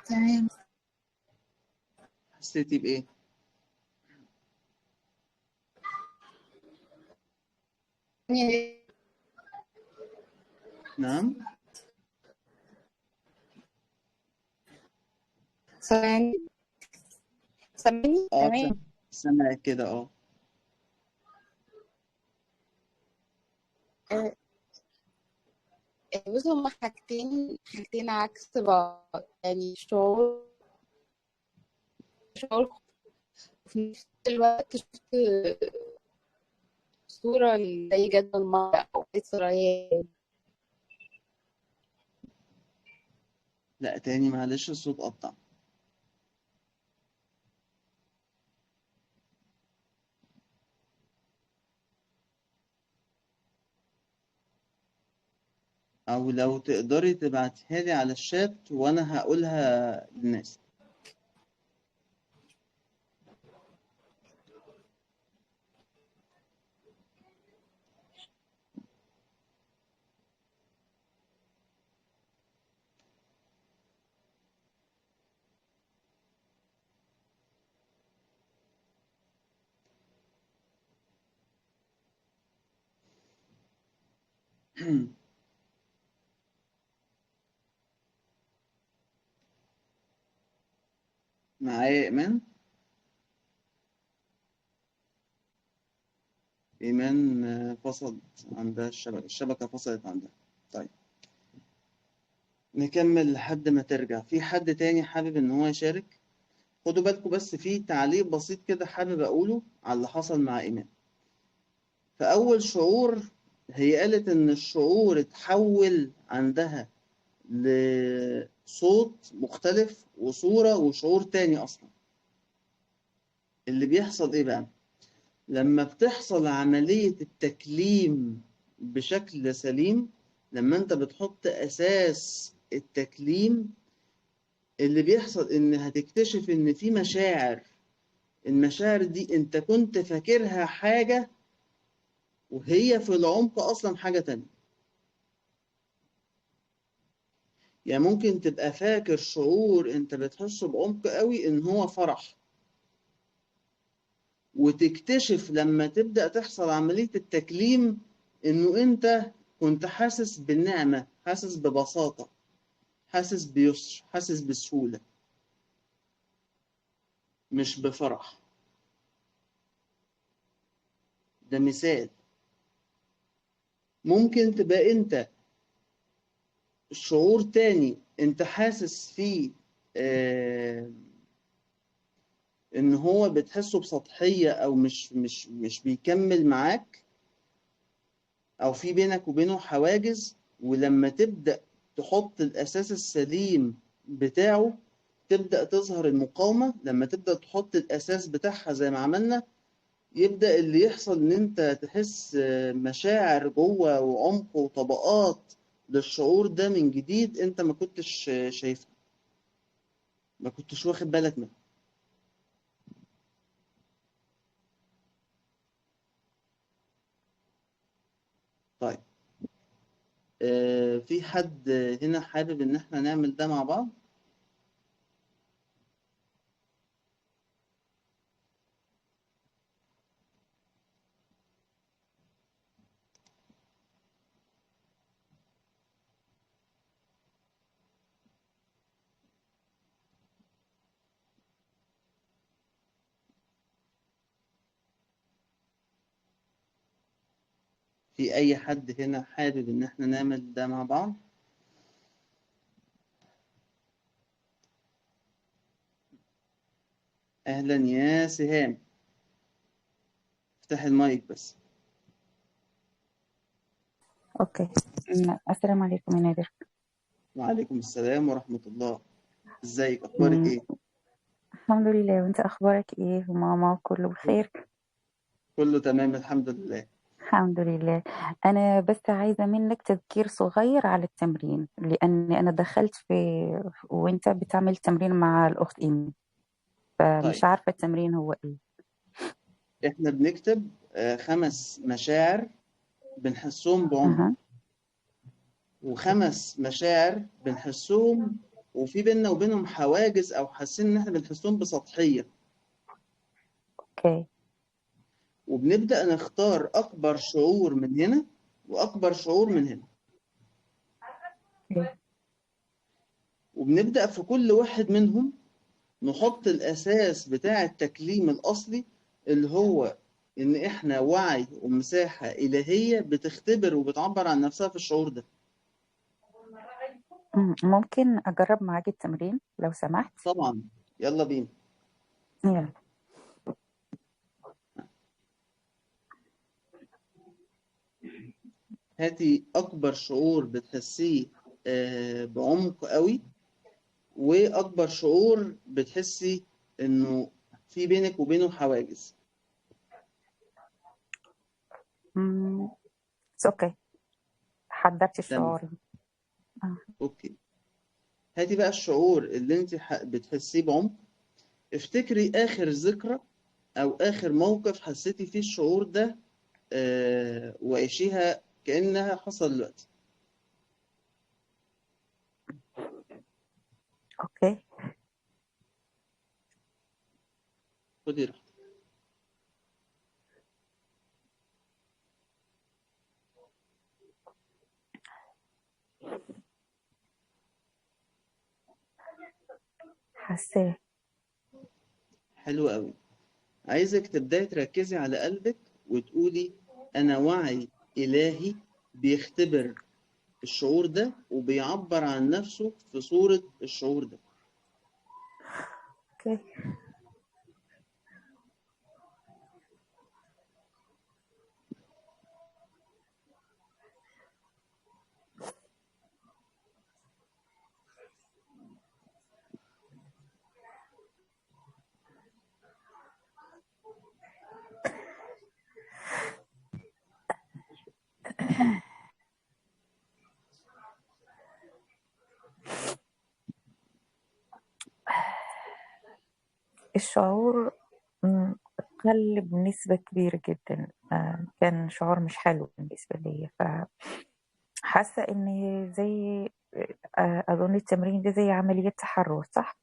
B: تمام.
A: حسيتي بإيه؟
B: يعني
A: نعم؟
B: ثواني، سامعني؟
A: اه
B: تمام.
A: سامع كده اه.
B: آه، بص، هما حاجتين عكس بعض، يعني شعور في نفس الوقت. شفت صورة زي جدول المية أو بيت سرايا.
A: لا تاني معلش الصوت قطع. او لو تقدري تبعتيها لي على الشات وانا هقولها للناس. معايا إيمان؟ إيمان فصلت عندها الشبكة فصلت عندها. طيب نكمل لحد ما ترجع. في حد تاني حابب إن هو يشارك؟ خدوا بالكم بس في تعليق بسيط كده حابب أقوله على اللي حصل مع إيمان. فأول شعور هي قالت إن الشعور اتحول عندها لصوت مختلف وصورة وشعور تاني أصلا. اللي بيحصل إيه بقى؟ لما بتحصل عملية التكليم بشكل سليم، لما أنت بتحط أساس التكليم، اللي بيحصل إن هتكتشف إن في مشاعر، المشاعر دي أنت كنت فاكرها حاجة وهي في العمق أصلا حاجة تانية. يعني ممكن تبقى فاكر شعور أنت بتحسه بعمق قوي إن هو فرح، وتكتشف لما تبدأ تحصل عملية التكليم إنه أنت كنت حاسس بالنعمة، حاسس ببساطة، حاسس بيسر، حاسس بسهولة، مش بفرح. ده مثال. ممكن تبقى أنت شعور تاني أنت حاسس فيه آه إن هو بتحسه بسطحية أو مش بيكمل معاك، أو في بينك وبينه حواجز. ولما تبدأ تحط الأساس السليم بتاعه تبدأ تظهر المقاومة. لما تبدأ تحط الأساس بتاعها زي ما عملنا، يبدأ اللي يحصل إن أنت تحس مشاعر جوه وعمق وطبقات للشعور ده من جديد أنت ما كنتش شايفها، ما كنتش واخد بالك منها. طيب في حد هنا حابب إن احنا نعمل ده مع بعض؟ في أي حد هنا حابب إن احنا نعمل ده مع بعض؟ أهلا يا سهام، افتح المايك بس.
C: اوكي. السلام عليكم يا نادر.
A: وعليكم السلام ورحمة الله. ازيك، اخبارك
C: أمم،
A: ايه؟
C: الحمد لله، وانت اخبارك ايه وماما كله بخير؟
A: كله تمام الحمد لله.
C: الحمد لله. انا بس عايزه منك تذكير صغير على التمرين، لان انا دخلت في وانت بتعمل تمرين مع الاخت ايمي، فمش
A: طيب
C: عارفه التمرين هو ايه.
A: احنا بنكتب 5 مشاعر بنحسهم بعمق،
C: اها.
A: و5 مشاعر بنحسهم وفي بيننا وبينهم حواجز او حاسين ان احنا بنحسهم بسطحية.
C: اوكي.
A: وبنبدأ نختار اكبر شعور من هنا واكبر شعور من هنا،
C: أوكي.
A: وبنبدأ في كل واحد منهم نحط الأساس بتاع التكليم الأصلي، اللي هو إن إحنا وعي ومساحة إلهية بتختبر وبتعبر عن نفسها في الشعور ده.
C: ممكن اجرب معاك التمرين لو سمحت؟
A: طبعا، يلا بينا.
C: يلا.
A: هاتي أكبر شعور بتحسيه بعمق قوي، وأكبر شعور بتحسي إنه في بينك وبينه حواجز.
C: اوكي، حضرت
A: تمام،
C: الشعور. آه.
A: أوكي. هاتي بقى الشعور اللي أنت بتحسيه بعمق. افتكري آخر ذكرى أو آخر موقف حسيتي فيه الشعور ده، وعيشيها كأنها حصل دلوقتي.
C: اوكي.
A: خدي راحتك.
C: حاساه.
A: حلو قوي. عايزك تبداي تركزي على قلبك وتقولي انا وعي الهي بيختبر الشعور ده وبيعبر عن نفسه في صورة الشعور ده.
C: اوكي. الشعور قل بنسبة كبيرة جدا. كان شعور مش حلو بالنسبة لي، فحاسة إن زي أظن التمرين ده زي عملية تحرر، صح؟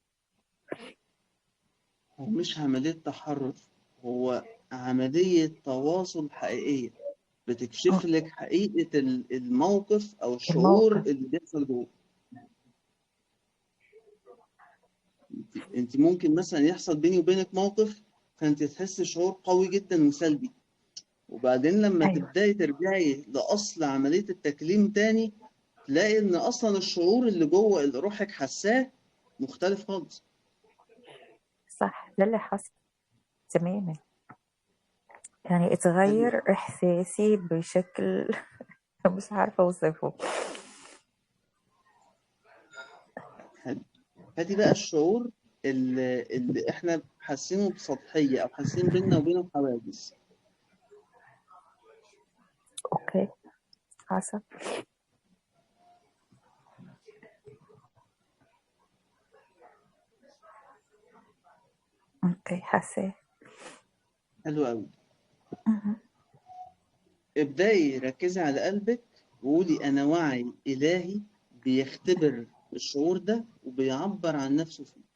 A: هو مش عملية تحرش، هو عملية تواصل حقيقية بتكشف لك حقيقة الموقف أو الشعور
C: الموقف.
A: اللي بيحصل جوه. انت ممكن مثلا يحصل بيني وبينك موقف فانت تحس شعور قوي جدا وسلبي، وبعدين لما
C: أيوه
A: تبداي ترجعي لاصل عمليه التكليم تاني تلاقي ان اصلا الشعور اللي جوه اللي روحك حساه مختلف خالص.
C: صح، ده اللي حصل تماما. يعني
A: حلو.
C: اتغير إحساسي بشكل مش عارفة أوصفه.
A: حلو. هاتي بقى الشعور اللي احنا حاسينه بسطحيه او حاسين بيننا وبينه حواجز.
C: أوكي، حصل. أوكي، حاسة.
A: حلو قوي. ابداي ركزي على قلبك وقولي انا وعي الهي بيختبر الشعور ده وبيعبر عن نفسه فيه.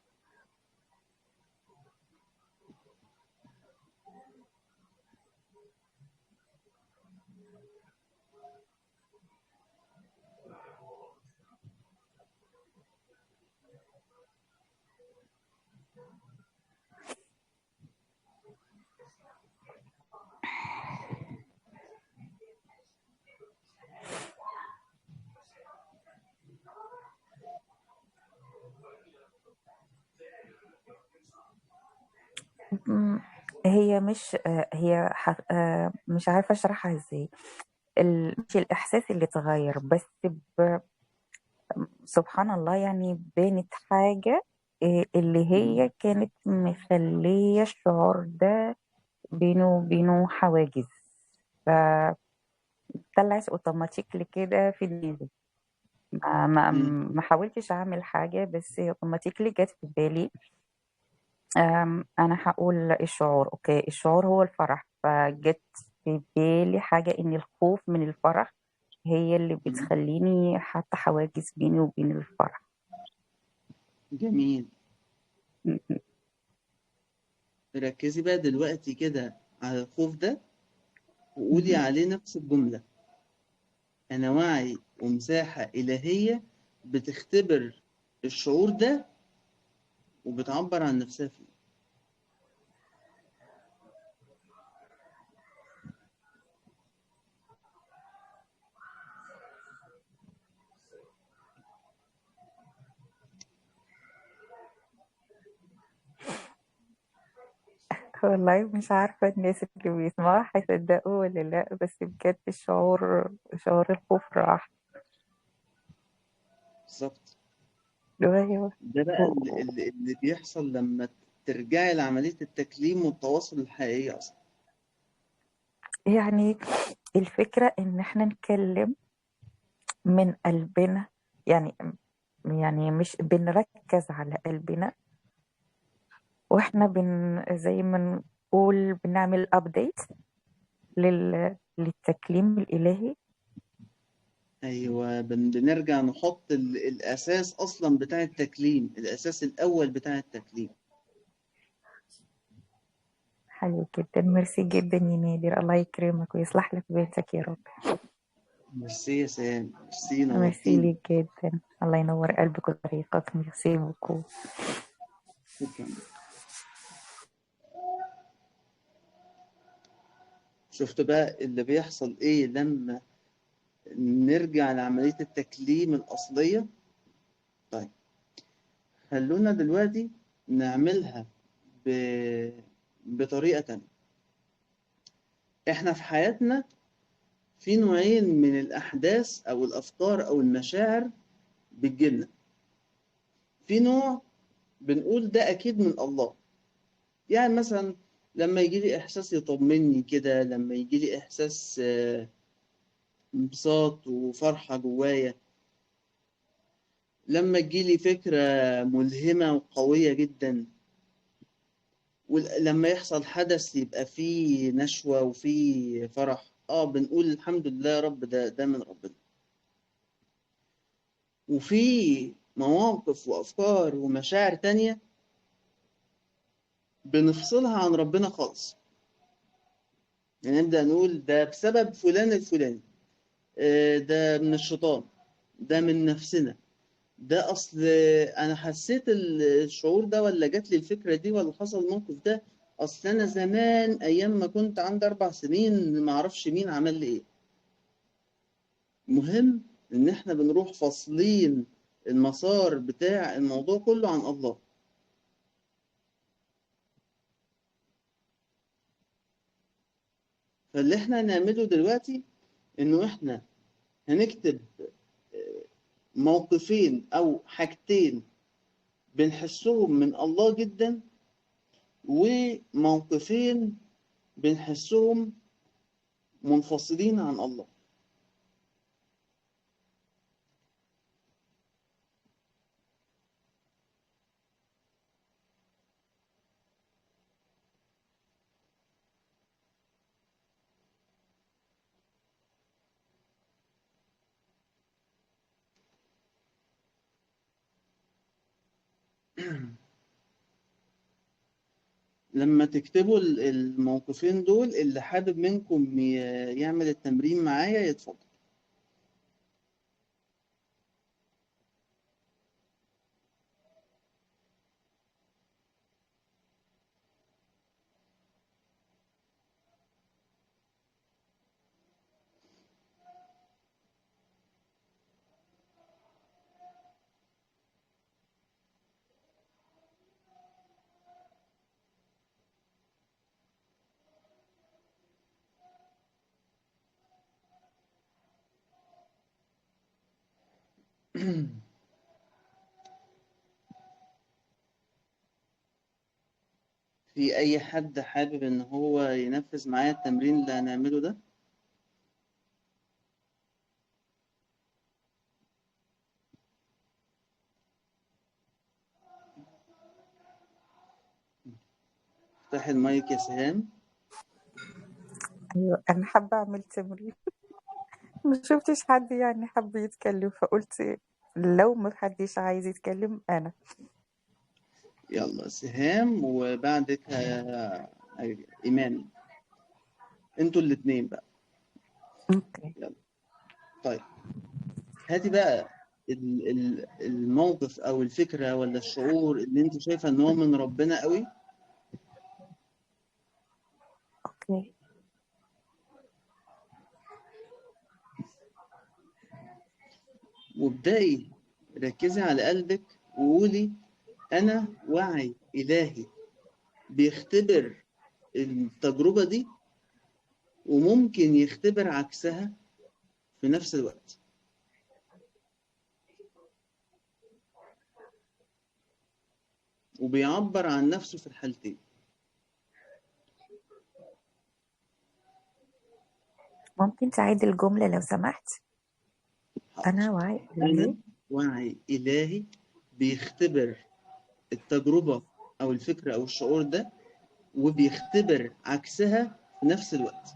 C: م- هي مش مش عارفة أشرحها إزاي. مش الإحساس اللي اتغير، بس سبحان الله، يعني بانت حاجة اللي هي كانت مخلية الشعور ده بينه وبينه حواجز، فطلعت اوتوماتيكلي كده في دماغي.
A: مم.
C: ما حاولتش اعمل حاجة، بس اوتوماتيكلي جت في بالي. انا هقول الشعور. اوكي، الشعور هو الفرح، فجت في بالي حاجة ان الخوف من الفرح هي اللي
A: مم.
C: بتخليني حاطة حواجز بيني وبين الفرح.
A: جميل. ركزي بقى دلوقتي كده على الخوف ده وقولي عليه نفس الجملة: أنا وعي ومساحة إلهية بتختبر الشعور ده وبتعبر عن نفسها فيه.
C: والله مش عارفة الناس اللي بيسمعوا هيصدقوا ولا لا، بس بجد شعور الخوف راح.
A: بالظبط.
C: ايوه.
A: ده بقى اللي بيحصل لما ترجعي لعملية التكليم والتواصل الحقيقية أصلا.
C: يعني الفكرة ان احنا نتكلم من قلبنا، يعني مش بنركز على قلبنا، واحنا زي ما نقول بنعمل ابديت للتكليم الالهي.
A: أيوة، بنرجع نحط الأساس أصلا بتاع التكليم، الأساس الأول بتاع التكليم.
C: حلو جدا، ميرسي جدا يا نادر، الله يكرمك ويصلح لك بيتك يا رب.
A: ميرسي يا سام، ميرسي،
C: ميرسي
A: نورتيني.
C: ليك جدا، الله ينور قلبك وطريقك، ميرسي بوكو.
A: شكرا. شفت بقى اللي بيحصل ايه لما نرجع لعملية التكليم الأصلية؟ طيب خلونا دلوقتي نعملها ب... بطريقة تانية. احنا في حياتنا في نوعين من الأحداث أو الأفكار أو المشاعر بتجيلنا. في نوع بنقول ده أكيد من الله، يعني مثلا لما يجي لي إحساس يطمني كده، لما يجي لي إحساس انبساط وفرحة جوايا، لما تجي لي فكرة ملهمة وقوية جدا، ولما يحصل حدث يبقى فيه نشوة وفيه فرح، بنقول الحمد لله يا رب، ده من ربنا. وفي مواقف وأفكار ومشاعر تانية بنفصلها عن ربنا خالص، يعني نبدأ نقول ده بسبب فلان الفلاني، ده من الشيطان، ده من نفسنا، ده أصل أنا حسيت الشعور ده، ولا جات لي الفكرة دي، ولا حصل الموقف ده، أصل أنا زمان أيام ما كنت عندي 4 سنين ما أعرفش مين عمل لي إيه. مهم إن إحنا بنروح فاصلين المسار بتاع الموضوع كله عن الله. فاللي إحنا هنعمله دلوقتي إنه إحنا هنكتب موقفين أو حاجتين بنحسهم من الله جدا، وموقفين بنحسهم منفصلين عن الله. لما تكتبوا الموقفين دول، اللي حابب منكم يعمل التمرين معايا يتفضل. في أي حد حابب إن هو ينفذ معايا التمرين اللي هنعمله ده؟ افتح المايك يا سهام.
C: أيوة، أنا حابة أعمل تمرين. ما شفتش حد يعني حب يتكلم، فقلت لو ما حدش عايز يتكلم أنا.
A: يلا سهام، وبعدك إيمان، انتوا الاتنين بقى.
C: أوكي.
A: يلا. طيب هاتي بقى الموقف أو الفكرة ولا الشعور اللي انت شايفة إن هو من ربنا قوي،
C: أوكي.
A: وابدأي ركزي على قلبك وقولي أنا وعي إلهي بيختبر التجربة دي، وممكن يختبر عكسها في نفس الوقت. وبيعبر عن نفسه في الحالتين.
C: ممكن تعيد الجملة لو سمحت؟ أنا
A: حاضر.
C: وعي
A: أنا
C: إلهي.
A: وعي إلهي بيختبر التجربة أو الفكرة أو الشعور ده، وبيختبر عكسها في نفس الوقت.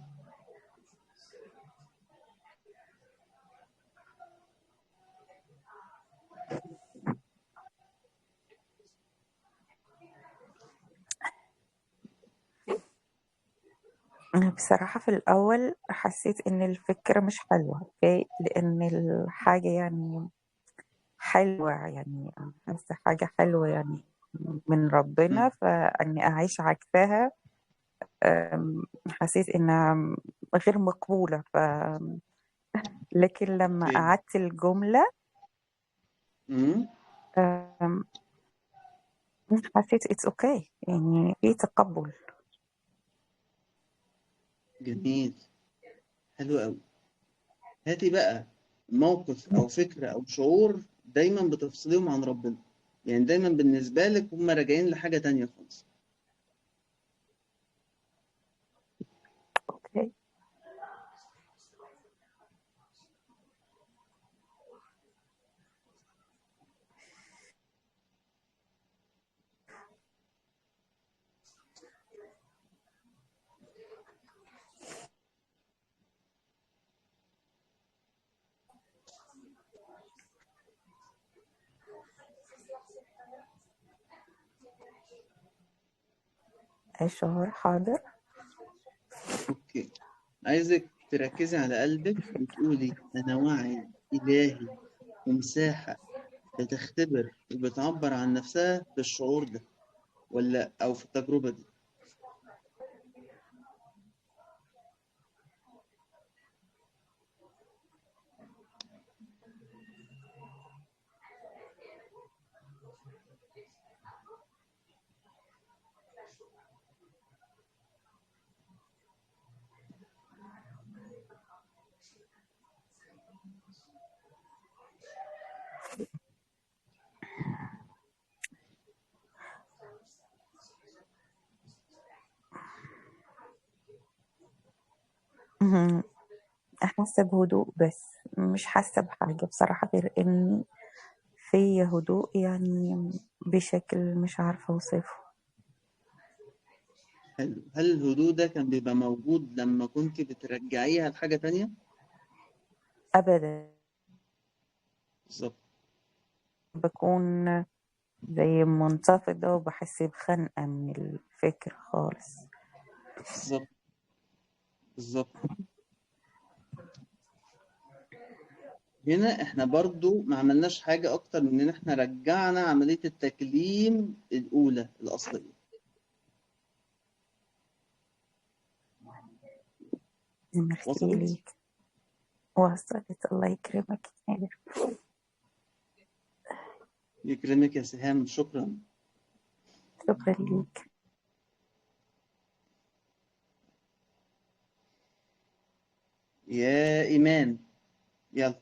C: أنا بصراحة في الأول حسيت إن الفكرة مش حلوة، أوكي، لأن الحاجة يعني حلوة، يعني حاسة حاجة حلوة يعني من ربنا،
A: مم.
C: فاني اعيش عكسها حسيت انها غير مقبولة. لكن لما
A: اوكي.
C: قعدت الجملة
A: مم.
C: أم، حسيت اتس اوكي، يعني في تقبل.
A: جميل. حلو قوي. هاتي بقى موقف او فكرة او شعور دايما بتفصليهم عن ربنا، يعني دايما بالنسبة لك هم راجعين لحاجة تانية خالص.
C: اوكي. الشعور حاضر.
A: اوكي. عايزك تركزي على قلبك وتقولي انا وعي الهي ومساحة بتختبر وبتعبر عن نفسها في الشعور ده، ولا او في التجربة دي.
C: مهم. حاسة بهدوء، بس مش حاسة بحاجة بصراحة غير إن في هدوء، يعني بشكل مش عارفة أوصفه.
A: حلو. هل الهدوء ده كان بيبقى موجود لما كنت بترجعيها لحاجة تانية؟
C: أبدا.
A: بالظبط.
C: بكون زي منتفضة وبحس بخنقة من الفكر خالص.
A: بالظبط. بالظبط. هنا احنا برضو ما عملناش حاجة اكتر من ان احنا رجعنا عملية التكليم الاولى الاصلية.
C: ميرسي
A: وصلت؟
C: ليك. وصلت، الله يكرمك يا نادر.
A: يكرمك يا سهام، شكرا.
C: شكرا ليك.
A: يا ايمان، يلا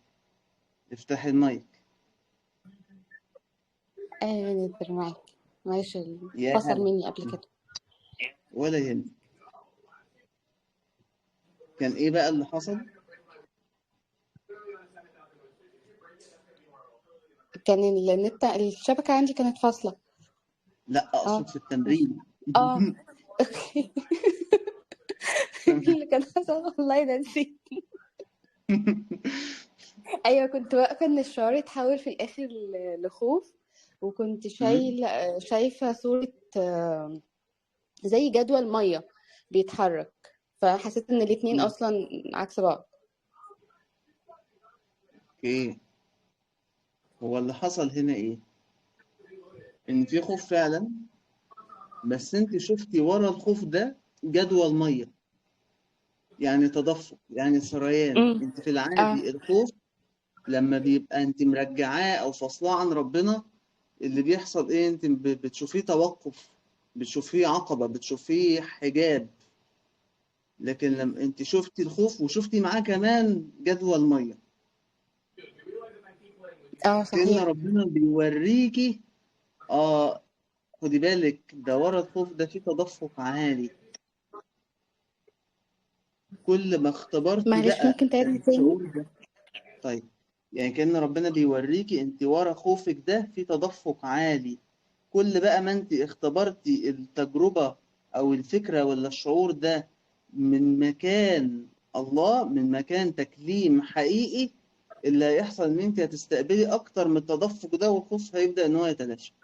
A: افتحي المايك.
B: نقدر معاك. معلش
A: يا
B: فصل
A: هلا.
B: مني قبل كده.
A: ولا يهمك. كان ايه بقى اللي حصل؟
B: كان النت الشبكة عندي كانت فاصلة.
A: لا
B: اه
A: اقصد في التمرين.
B: اه اوكي. اللي كان حصل والله ده نسيت. ايوه كنت واقفة ان الشعور يتحول في الاخر لخوف، وكنت شايفة صورة زي جدول مية بيتحرك، فحسيت ان الاتنين اصلا عكس بعض.
A: اوكي. هو اللي حصل هنا ايه؟ ان في خوف فعلا، بس انت شفتي ورا الخوف ده جدول ميه، يعني تدفق، يعني سريان.
B: امم
A: انت في
B: اه
A: العادي الخوف لما بيبقى انت مرجعاه او فاصلاه عن ربنا، اللي بيحصل ايه؟ انت بتشوفيه توقف، بتشوفيه عقبة، بتشوفيه حجاب. لكن لما انت شفتي الخوف وشفتي معاه كمان جدول ميه،
B: اه
A: كأن
B: صحيح.
A: ربنا بيوريكي اه خدي بالك ده ورا الخوف ده في تدفق عالي. كل ما اختبرتي
B: معلش
A: بقى
B: ممكن تعيدها تاني؟
A: الشعور ده. طيب، يعني كأن ربنا بيوريكي انت ورا خوفك ده في تدفق عالي. كل بقى ما انت اختبرتي التجربة او الفكرة ولا الشعور ده من مكان الله، من مكان تكليم حقيقي، اللي هيحصل ان انت هتستقبلي اكتر من التدفق ده، والخوف هيبدأ ان هو يتلاشى.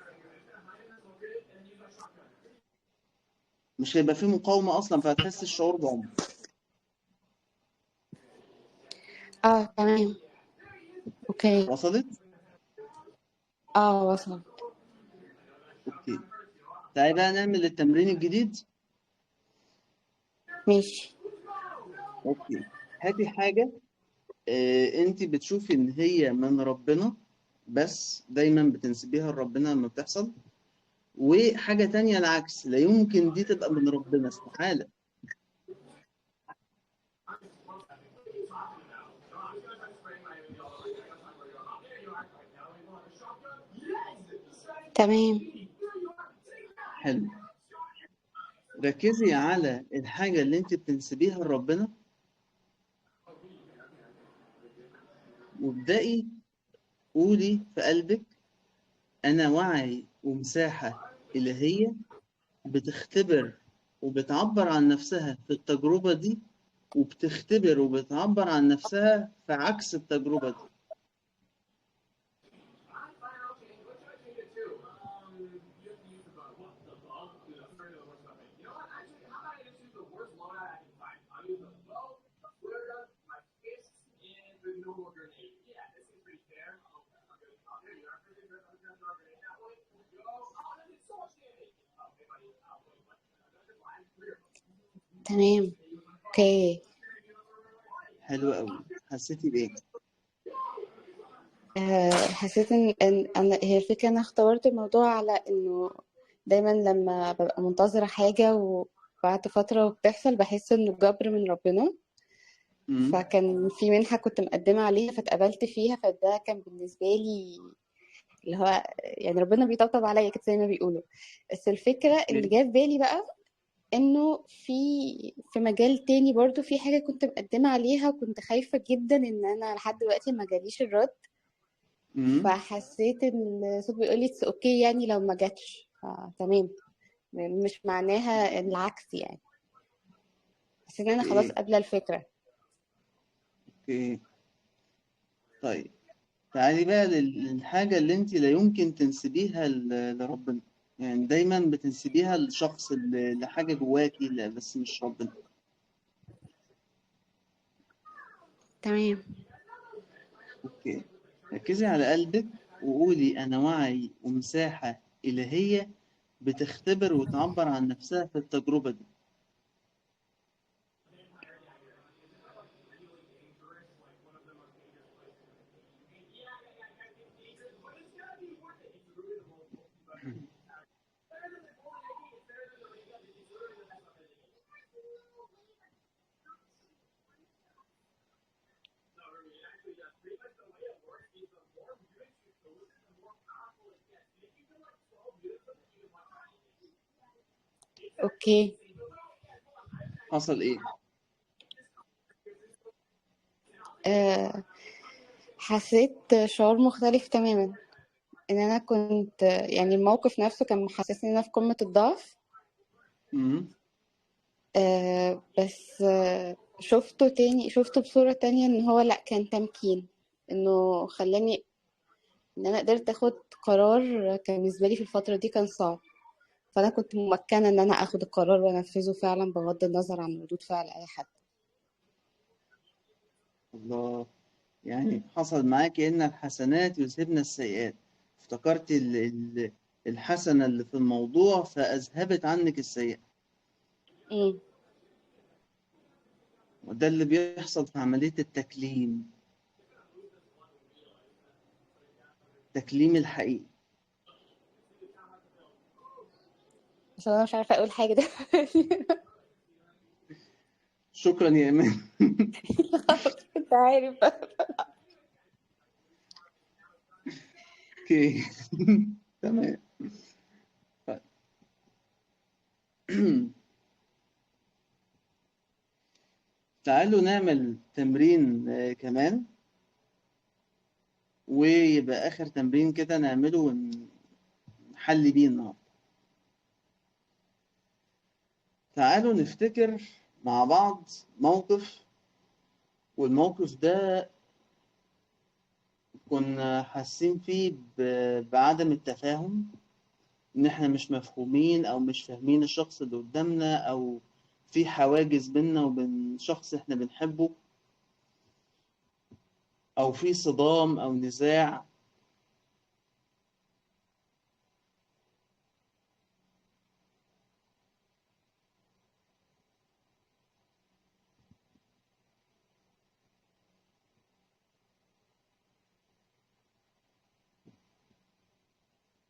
A: مش هيبقى فيه مقاومة اصلا، فهتحس الشعور بعمق.
B: اه تمام. اوكي.
A: وصلت؟
B: اه وصل.
A: اوكي، تعالي بقى نعمل التمرين الجديد.
B: ماشي.
A: اوكي، هاتي حاجة انت بتشوفي ان هي من ربنا، بس دايما بتنسبيها لربنا لما بتحصل، وحاجة تانية العكس، لا يمكن دي تبقى من ربنا، استحالة.
B: تمام.
A: حلو، ركزي على الحاجة اللي انت بتنسبيها لربنا، وابدأي قولي في قلبك: أنا وعي ومساحة إلهية بتختبر وبتعبر عن نفسها في التجربة دي، وبتختبر وبتعبر عن نفسها في عكس التجربة دي.
B: تمام. اوكي.
A: حلو قوي، حسيتي بإيه؟
B: حسيت ان انا هي الفكره، انا اختبرت الموضوع على انه دايما لما ببقى منتظره حاجه وبعد فتره وبتحصل بحس انه جبر من ربنا.
A: امم
B: فكان في منحه كنت مقدمه عليها فاتقبلت فيها، فده كان بالنسبه لي اللي هو يعني ربنا بيطبطب عليا كده زي ما بيقولوا. بس الفكره اللي
A: اوكي.
B: جه في بالي بقى انه في مجال تاني برضو في حاجه كنت مقدمه عليها، كنت خايفه جدا ان انا لحد دلوقتي ما جاليش الرد.
A: امم
B: فحسيت ان الصوت بيقول لي اوكي يعني لو ما جاتش تمام، مش معناها العكس يعني. حسيت ان انا خلاص
A: اوكي.
B: قابله الفكره.
A: اوكي، طيب تعالي بقى للحاجة اللي انت لا يمكن تنسبيها لربنا، يعني دايما بتنسبيها لشخص، لحاجة جواكي، بس مش ربنا.
B: تمام.
A: اوكي، ركزي على قلبك وقولي: أنا وعي ومساحة إلهية بتختبر وتعبر عن نفسها في التجربة دي.
B: اوكي.
A: حصل إيه؟
B: أه حسيت شعور مختلف تماما. ان انا كنت يعني الموقف نفسه كان محسسني ان انا في قمه الضعف.
A: امم
B: بس شفته تاني، شفته بصوره تانية ان هو لا كان تمكين، انه خلاني ان انا قدرت اخد قرار كان بالنسبه لي في الفتره دي كان صعب. فانا كنت ممكنه ان انا اخد القرار وانفذه فعلا بغض النظر عن ردود فعل اي حد.
A: الله، يعني حصل معاكي إن الحسنات يذهبن السيئات، افتكرت الحسنة اللي في الموضوع فأذهبت عنك السيئة.
B: امم.
A: وده اللي بيحصل في عملية التكليم، التكليم الحقيقي.
B: بس انا مش عارفه اقول حاجه ده.
A: شكرا يا إيمان.
B: انت عارف بقى.
A: اوكي. تمام. تعالوا نعمل تمرين كمان، ويبقى آخر تمرين كده نعمله ونحل بيه النهارده. تعالوا نفتكر مع بعض موقف، والموقف ده كنا حاسين فيه بعدم التفاهم، إن إحنا مش مفهومين أو مش فاهمين الشخص اللي قدامنا، أو في حواجز بيننا وبين شخص إحنا بنحبه، أو في صدام أو نزاع.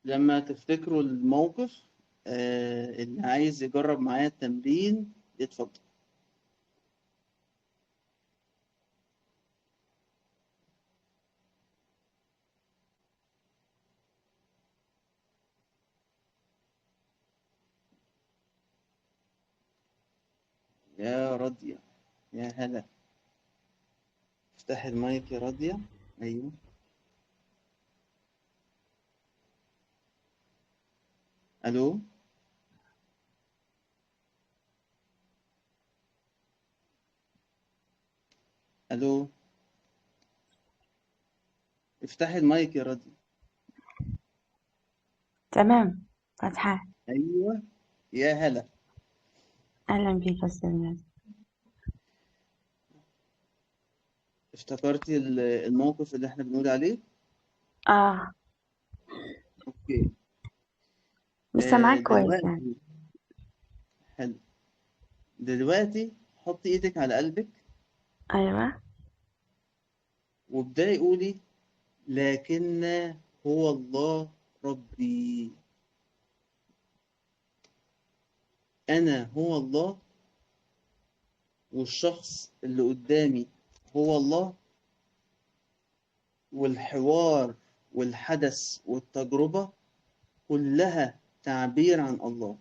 A: لما تفتكروا الموقف، اللي عايز يجرب معايا التمرين يتفضل. يا راضية، يا هلا، افتح المايك يا راضية. ايوه. الو. الو. افتحي المايك يا راضية.
D: تمام فتحة.
A: ايوه. يا هلا.
D: أهلا بك أستاذ نادر.
A: افتكرتي الموقف اللي احنا بنقول عليه؟
D: آه
A: اوكي.
D: مش سامعاك كويس يعني.
A: دلوقتي حلو. دلوقتي حطي ايدك على قلبك
D: أيوة.
A: وابدأي قولي: لكن هو الله ربي. أنا هو الله، والشخص اللي قدامي هو الله، والحوار والحدث والتجربة كلها تعبير عن الله.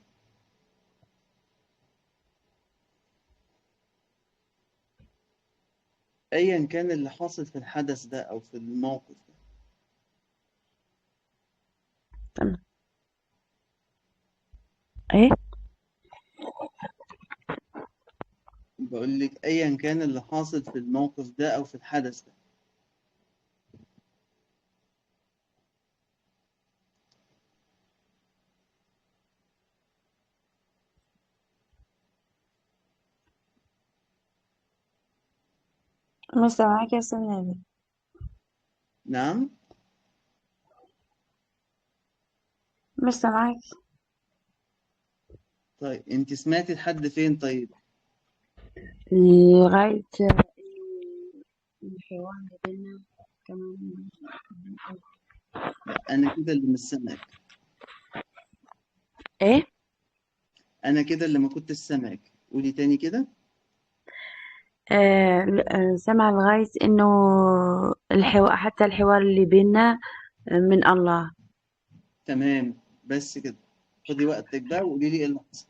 A: أيا كان اللي حاصل في الحدث ده أو في الموقف ده.
D: تمام. إيه؟
A: بقول لك أيا كان اللي حاصل في الموقف ده أو في الحدث ده.
D: مش سامعاك يا أستاذ نادر.
A: نعم.
D: مش سامعاك.
A: طيب أنت سمعتي لحد فين طيب؟
D: لغاية الحوار اللي بينا كمان.
A: لا، أنا كده اللي مش سامعك.
D: إيه؟
A: أنا كده اللي ما كنتش سامعك. قولي تاني كده.
D: سمع لغاية إنه حتى الحوار اللي بينا من الله.
A: تمام، بس كده. خدي وقتك بقى وقولي لي ايه اللي حصل.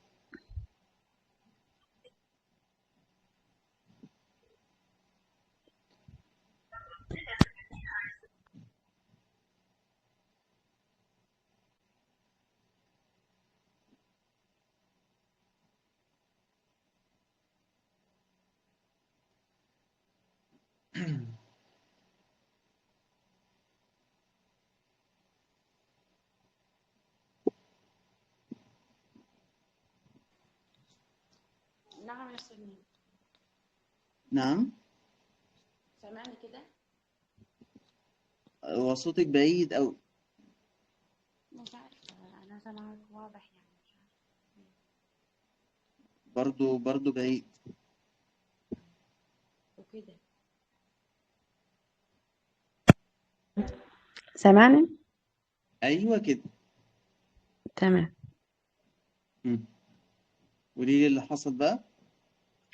D: نعم يا أستاذ نادر.
A: نعم.
D: سامعني كده؟
A: هو صوتك بعيد أوي.
D: مش عارفة، أنا سامعك واضح يعني. مش عارفة.
A: برضو بعيد.
D: وكده سامعني؟
A: أيوة كده.
D: تمام.
A: مم. قولي لي اللي حصل بقى.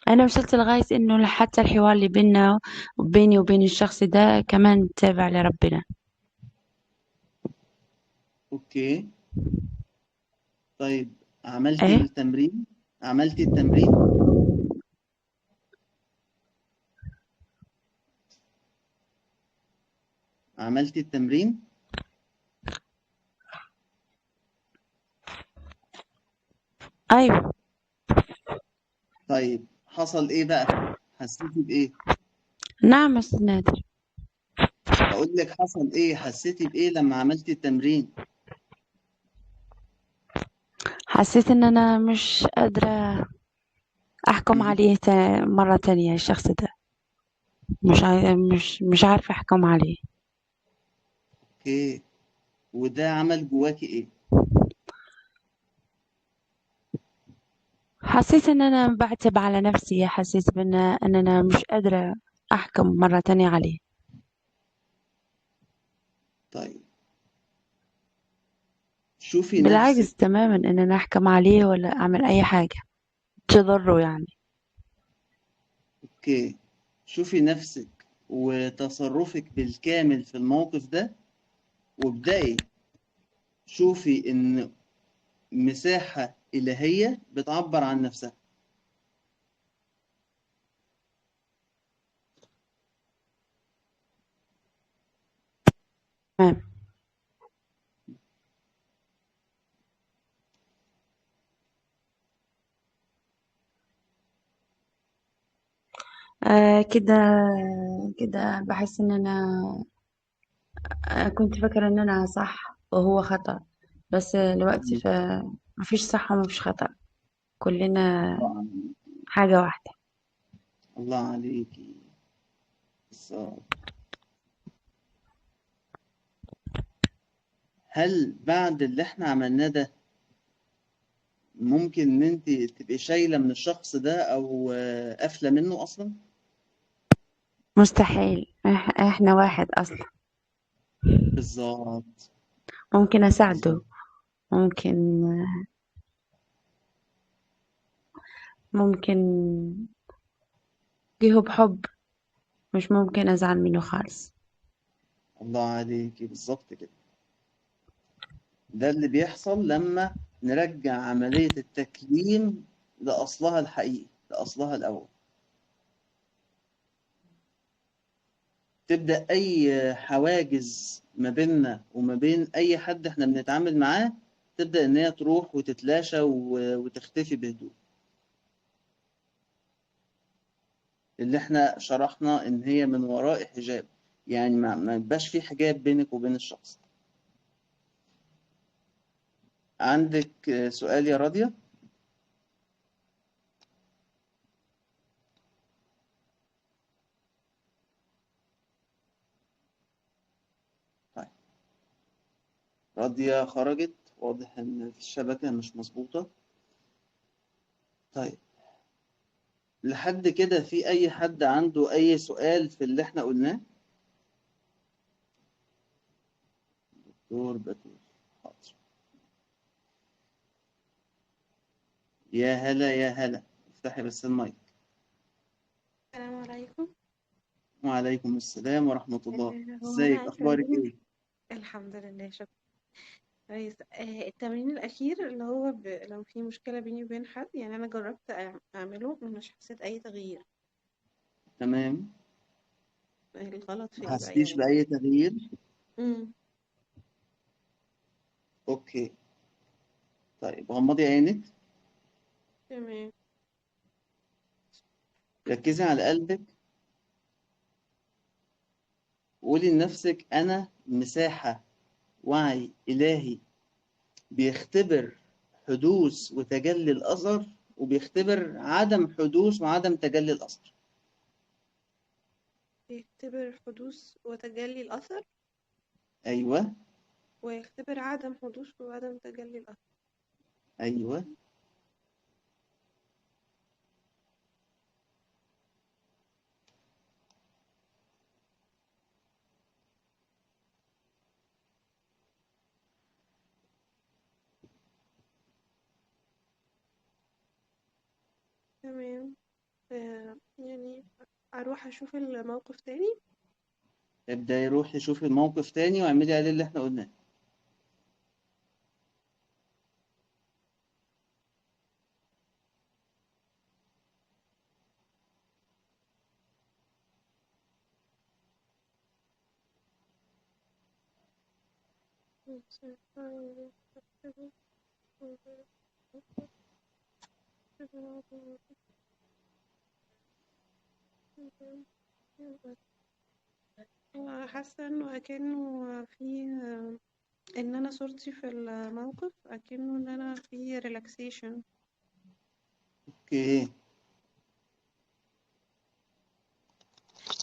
D: أنا وصلت لغاية إنه حتى الحوار اللي بيننا وبيني وبين الشخص ده كمان تابع لربنا.
A: أوكي. طيب، عملتي
D: إيه؟
A: التمرين؟ عملتي التمرين؟ عملتي التمرين؟
D: أيوة.
A: طيب، حصل إيه بقى؟ حسيتي بإيه؟
D: نعم يا أستاذ نادر.
A: بقول لك حصل إيه؟ حسيتي بإيه لما عملتي التمرين؟
D: حسيت إن أنا مش قادرة أحكم
A: مم.
D: عليه مرة تانية. الشخص ده مش عارفة أحكم عليه.
A: أوكي. وده عمل جواكي إيه؟
D: حسيت إن أنا بعتب على نفسي. حسيت إن أنا مش قادرة أحكم مرة تانية عليه.
A: طيب، شوفي نفسك.
D: بالعكس تماما ان انا احكم عليه ولا اعمل اي حاجة تضره يعني.
A: اوكي، شوفي نفسك وتصرفك بالكامل في الموقف ده، وابدأي شوفي ان مساحة إلهية بتعبر عن نفسها.
D: تمام. كده كده بحس ان انا كنت فاكرة ان انا صح وهو خطأ، بس دلوقتي مفيش صح ومفيش خطأ، كلنا
A: الله عليك.
D: حاجة واحدة.
A: الله عليكي. بالظبط. هل بعد اللي احنا عملناه ده ممكن ان انت تبقي شايلة من الشخص ده او قافلة منه اصلا؟
D: مستحيل، احنا واحد اصلا.
A: بالظبط.
D: ممكن
A: بالظبط.
D: اساعده، ممكن ممكن جيه بحب، مش ممكن ازعل منه خالص.
A: الله عليكي، بالظبط كده. ده اللي بيحصل لما نرجع عملية التكليم لأصلها الحقيقي، لأصلها الأول. تبدأ أي حواجز ما بيننا وما بين أي حد إحنا بنتعامل معاه تبدأ إن هي تروح وتتلاشى وتختفي بهدوء. اللي إحنا شرحنا إن هي من وراء حجاب، يعني ما يبقاش في حجاب بينك وبين الشخص. عندك سؤال يا راضية؟ طيب، راضية خرجت، واضح إن في الشبكة مش مظبوطة. طيب، لحد كده في أي حد عنده أي سؤال في اللي إحنا قلناه؟ دور بتول. حاضر. يا هلا يا هلا، افتحي بس المايك.
E: السلام عليكم.
A: وعليكم السلام ورحمة الله.
E: هو
A: ازيك،
E: أنا
A: أخبارك
E: التمرين
A: إيه؟
E: الحمد لله شكرا كويس. التمرين الأخير اللي هو لو في مشكلة بيني وبين حد، يعني أنا جربت أعمله ومش حسيت أي تغيير.
A: تمام.
E: الغلط
A: ما
E: فين بقى
A: حسيتيش
E: يعني؟
A: بأي تغيير؟
E: امم
A: أوكي. طيب، غمضي عينك،
E: تمام.
A: ركزي على قلبك، وقولي لنفسك أنا مساحة وعي إلهي بيختبر حدوث وتجلي الأثر، وبيختبر عدم حدوث وعدم تجلي الأثر.
E: يختبر حدوث وتجلي الأثر،
A: أيوه.
E: ويختبر عدم حدوث وعدم تجلي الأثر.
A: أيوه.
E: تمام. يعني أروح أشوف الموقف تاني.
A: ابدأي روحي شوفي الموقف تاني واعملي عليه اللي احنا قلناه.
E: حاسة انه اكنه في ان انا صورتي في الموقف اكنه ان انا في ريلاكسيشن،
A: اوكي.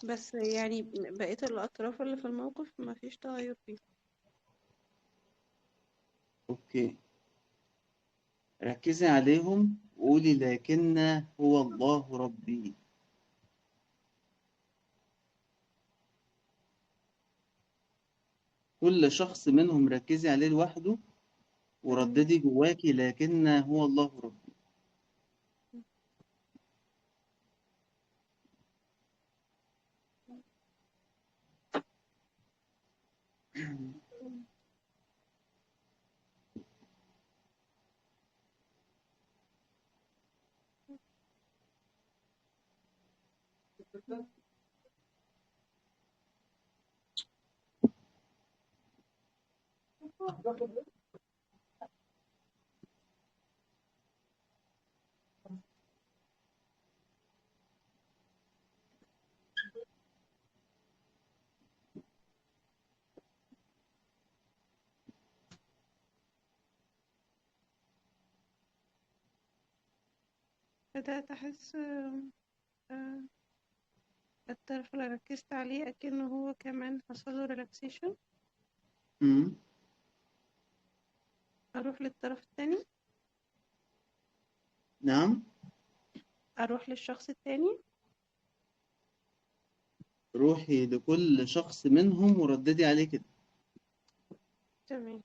E: بس يعني بقية الاطراف اللي في الموقف ما فيش تغير فيه.
A: اوكي، ركزي عليهم وقولي لكن هو الله ربي. كل شخص منهم ركزي عليه لوحده ورددي جواكي لكن هو الله ربي.
E: بدأت أحس آه، الطرف اللي ركزت عليه أكنه هو كمان حصله ريلاكسيشن.
A: مم.
E: أروح للطرف التاني،
A: نعم،
E: أروح للشخص التاني.
A: روحي لكل شخص منهم ورددي عليه كده.
E: تمام.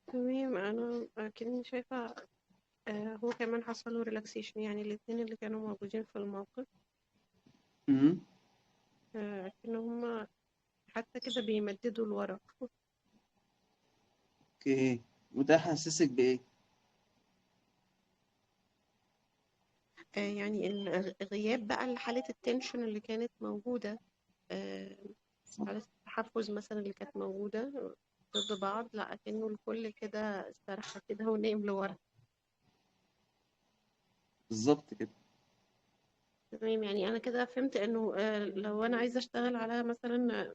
E: تمام، أنا أكني شايفة هو كمان حصله ريلاكسيشن، يعني الاتنين اللي كانوا موجودين في الموقف
A: مم.
E: أكن هما حتى كده بيمددوا لورا.
A: اوكي، وده حسسك بايه؟
E: يعني إن غياب بقى حالة التنشن اللي كانت موجودة، آه، حالة التحفز مثلا اللي كانت موجودة ضد بعض، لا أكنه الكل كده استرخى كده ونام لورا.
A: بالظبط كده.
E: تمام، يعني أنا كده فهمت إنه لو أنا عايزة أشتغل على مثلا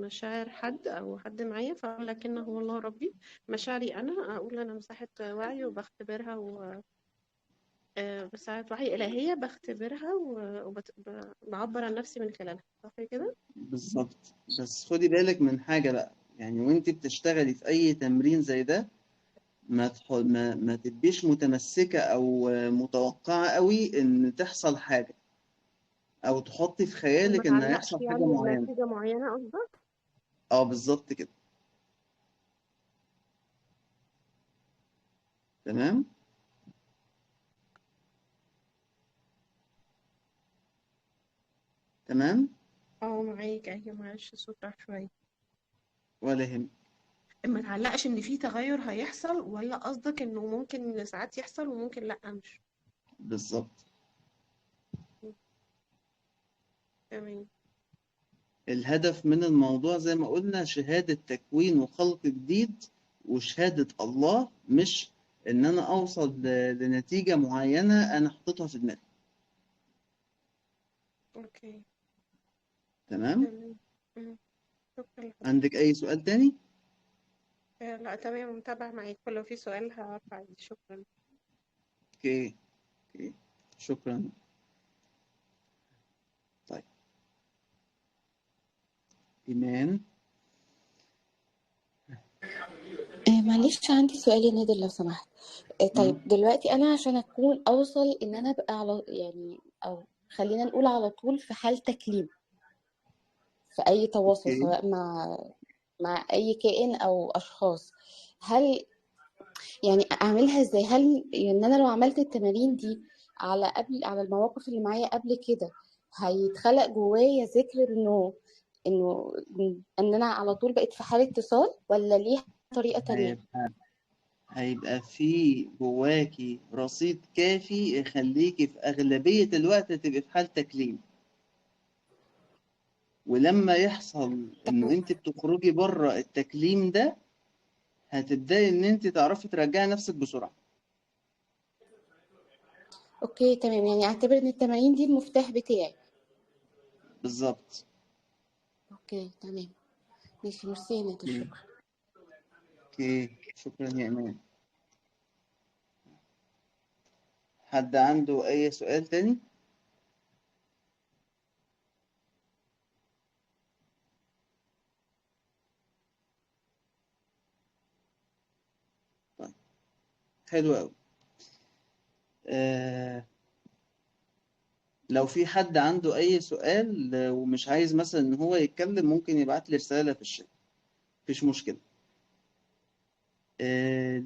E: مشاعر حد أو حد معايا، فأقول لكنه هو الله ربي. مشاعري أنا أقول أنا مساحة وعي وبختبرها بساعة وعي إلهية بختبرها وبعبر عن نفسي من خلالها، صح كده؟
A: بالظبط، بس خدي بالك من حاجة بقى، يعني وانت بتشتغلي في اي تمرين زي ده ما تبقيش متمسكة او متوقعة قوي ان تحصل حاجة، او تحطي في
E: وما
A: خيالك ان
E: تعلقش
A: هيحصل حاجة
E: يعني
A: معينة.
E: بنتيجة معينة قصدك؟
A: اه بالظبط كده. تمام. تمام.
E: اه معاك، أيوة معلش الصوت راح شوية.
A: ولا هم.
E: ما تعلقش إن في تغير هيحصل، ولا قصدك إنه ممكن ساعات يحصل وممكن لأ؟ مش
A: بالظبط.
E: تمام.
A: الهدف من الموضوع زي ما قلنا شهادة تكوين وخلق جديد وشهادة الله، مش ان انا اوصل لنتيجة معينة انا حاططها في دماغي.
E: أوكي.
A: تمام.
E: تمام. شكرا لحضرتك.
A: عندك اي سؤال تاني؟
E: لا تمام، متابعة معاك، ولو في سؤال هرفع ايدي. شكرا.
A: اوكي. اوكي، شكرا. طيب، ايمان.
B: معلش عندي سؤال يا نادر لو سمحت. طيب
A: مم.
B: دلوقتي انا عشان اكون اوصل ان انا ابقى على يعني او خلينا نقول على طول في حال تكليم في اي تواصل
A: اوكي.
B: سواء مع اي كائن او اشخاص، هل يعني اعملها ازاي؟ هل ان انا لو عملت التمارين دي على المواقف اللي معايا قبل كده هيتخلق جوايا ذكر انه ان انا على طول بقيت في حالة اتصال، ولا ليها طريقة تانية؟
A: هيبقى في جواكي رصيد كافي يخليكي في أغلبية الوقت تبقي في حال تكليم، ولما يحصل إنه أنت بتخرجي بره التكليم ده هتبدأي إن أنت تعرفي ترجعي نفسك بسرعة.
B: اوكي تمام، يعني اعتبر ان التمارين دي المفتاح بتاعي.
A: بالظبط.
B: اوكي تمام، ماشي، ميرسي يا ندى،
A: اوكي.
B: شكرا.
A: اوكي، شكرا يا ايمان. حد عنده اي سؤال تاني؟ طيب، حلو قوي. لو في حد عنده اي سؤال ومش عايز مثلا ان هو يتكلم، ممكن يبعت لي رسالة في الشات، مفيش مشكلة.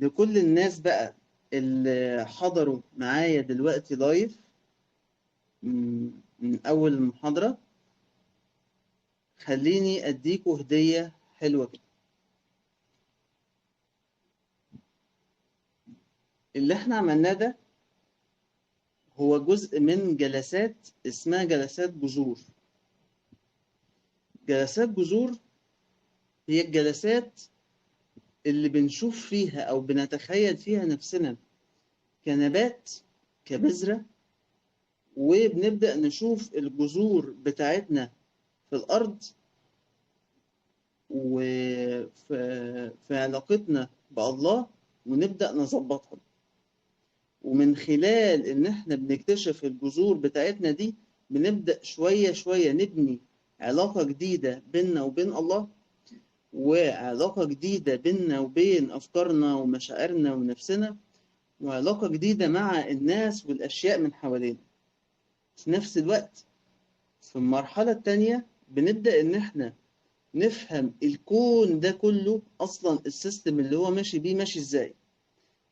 A: لكل الناس بقى اللي حضروا معايا دلوقتي لايف من اول المحاضرة، خليني اديكوا هدية حلوة كده. اللي احنا عملناه ده هو جزء من جلسات اسمها جلسات جذور. جلسات جذور هي الجلسات اللي بنشوف فيها أو بنتخيل فيها نفسنا كنبات، كبذرة، وبنبدأ نشوف الجذور بتاعتنا في الأرض، وفي علاقتنا بالله، ونبدأ نظبطها. ومن خلال إن إحنا بنكتشف الجذور بتاعتنا دي، بنبدأ شوية شوية نبني علاقة جديدة بيننا وبين الله، وعلاقة جديدة بيننا وبين أفكارنا ومشاعرنا ونفسنا، وعلاقة جديدة مع الناس والأشياء من حوالينا. في نفس الوقت، في المرحلة التانية بنبدأ إن إحنا نفهم الكون ده كله أصلا السيستم اللي هو ماشي بيه ماشي إزاي.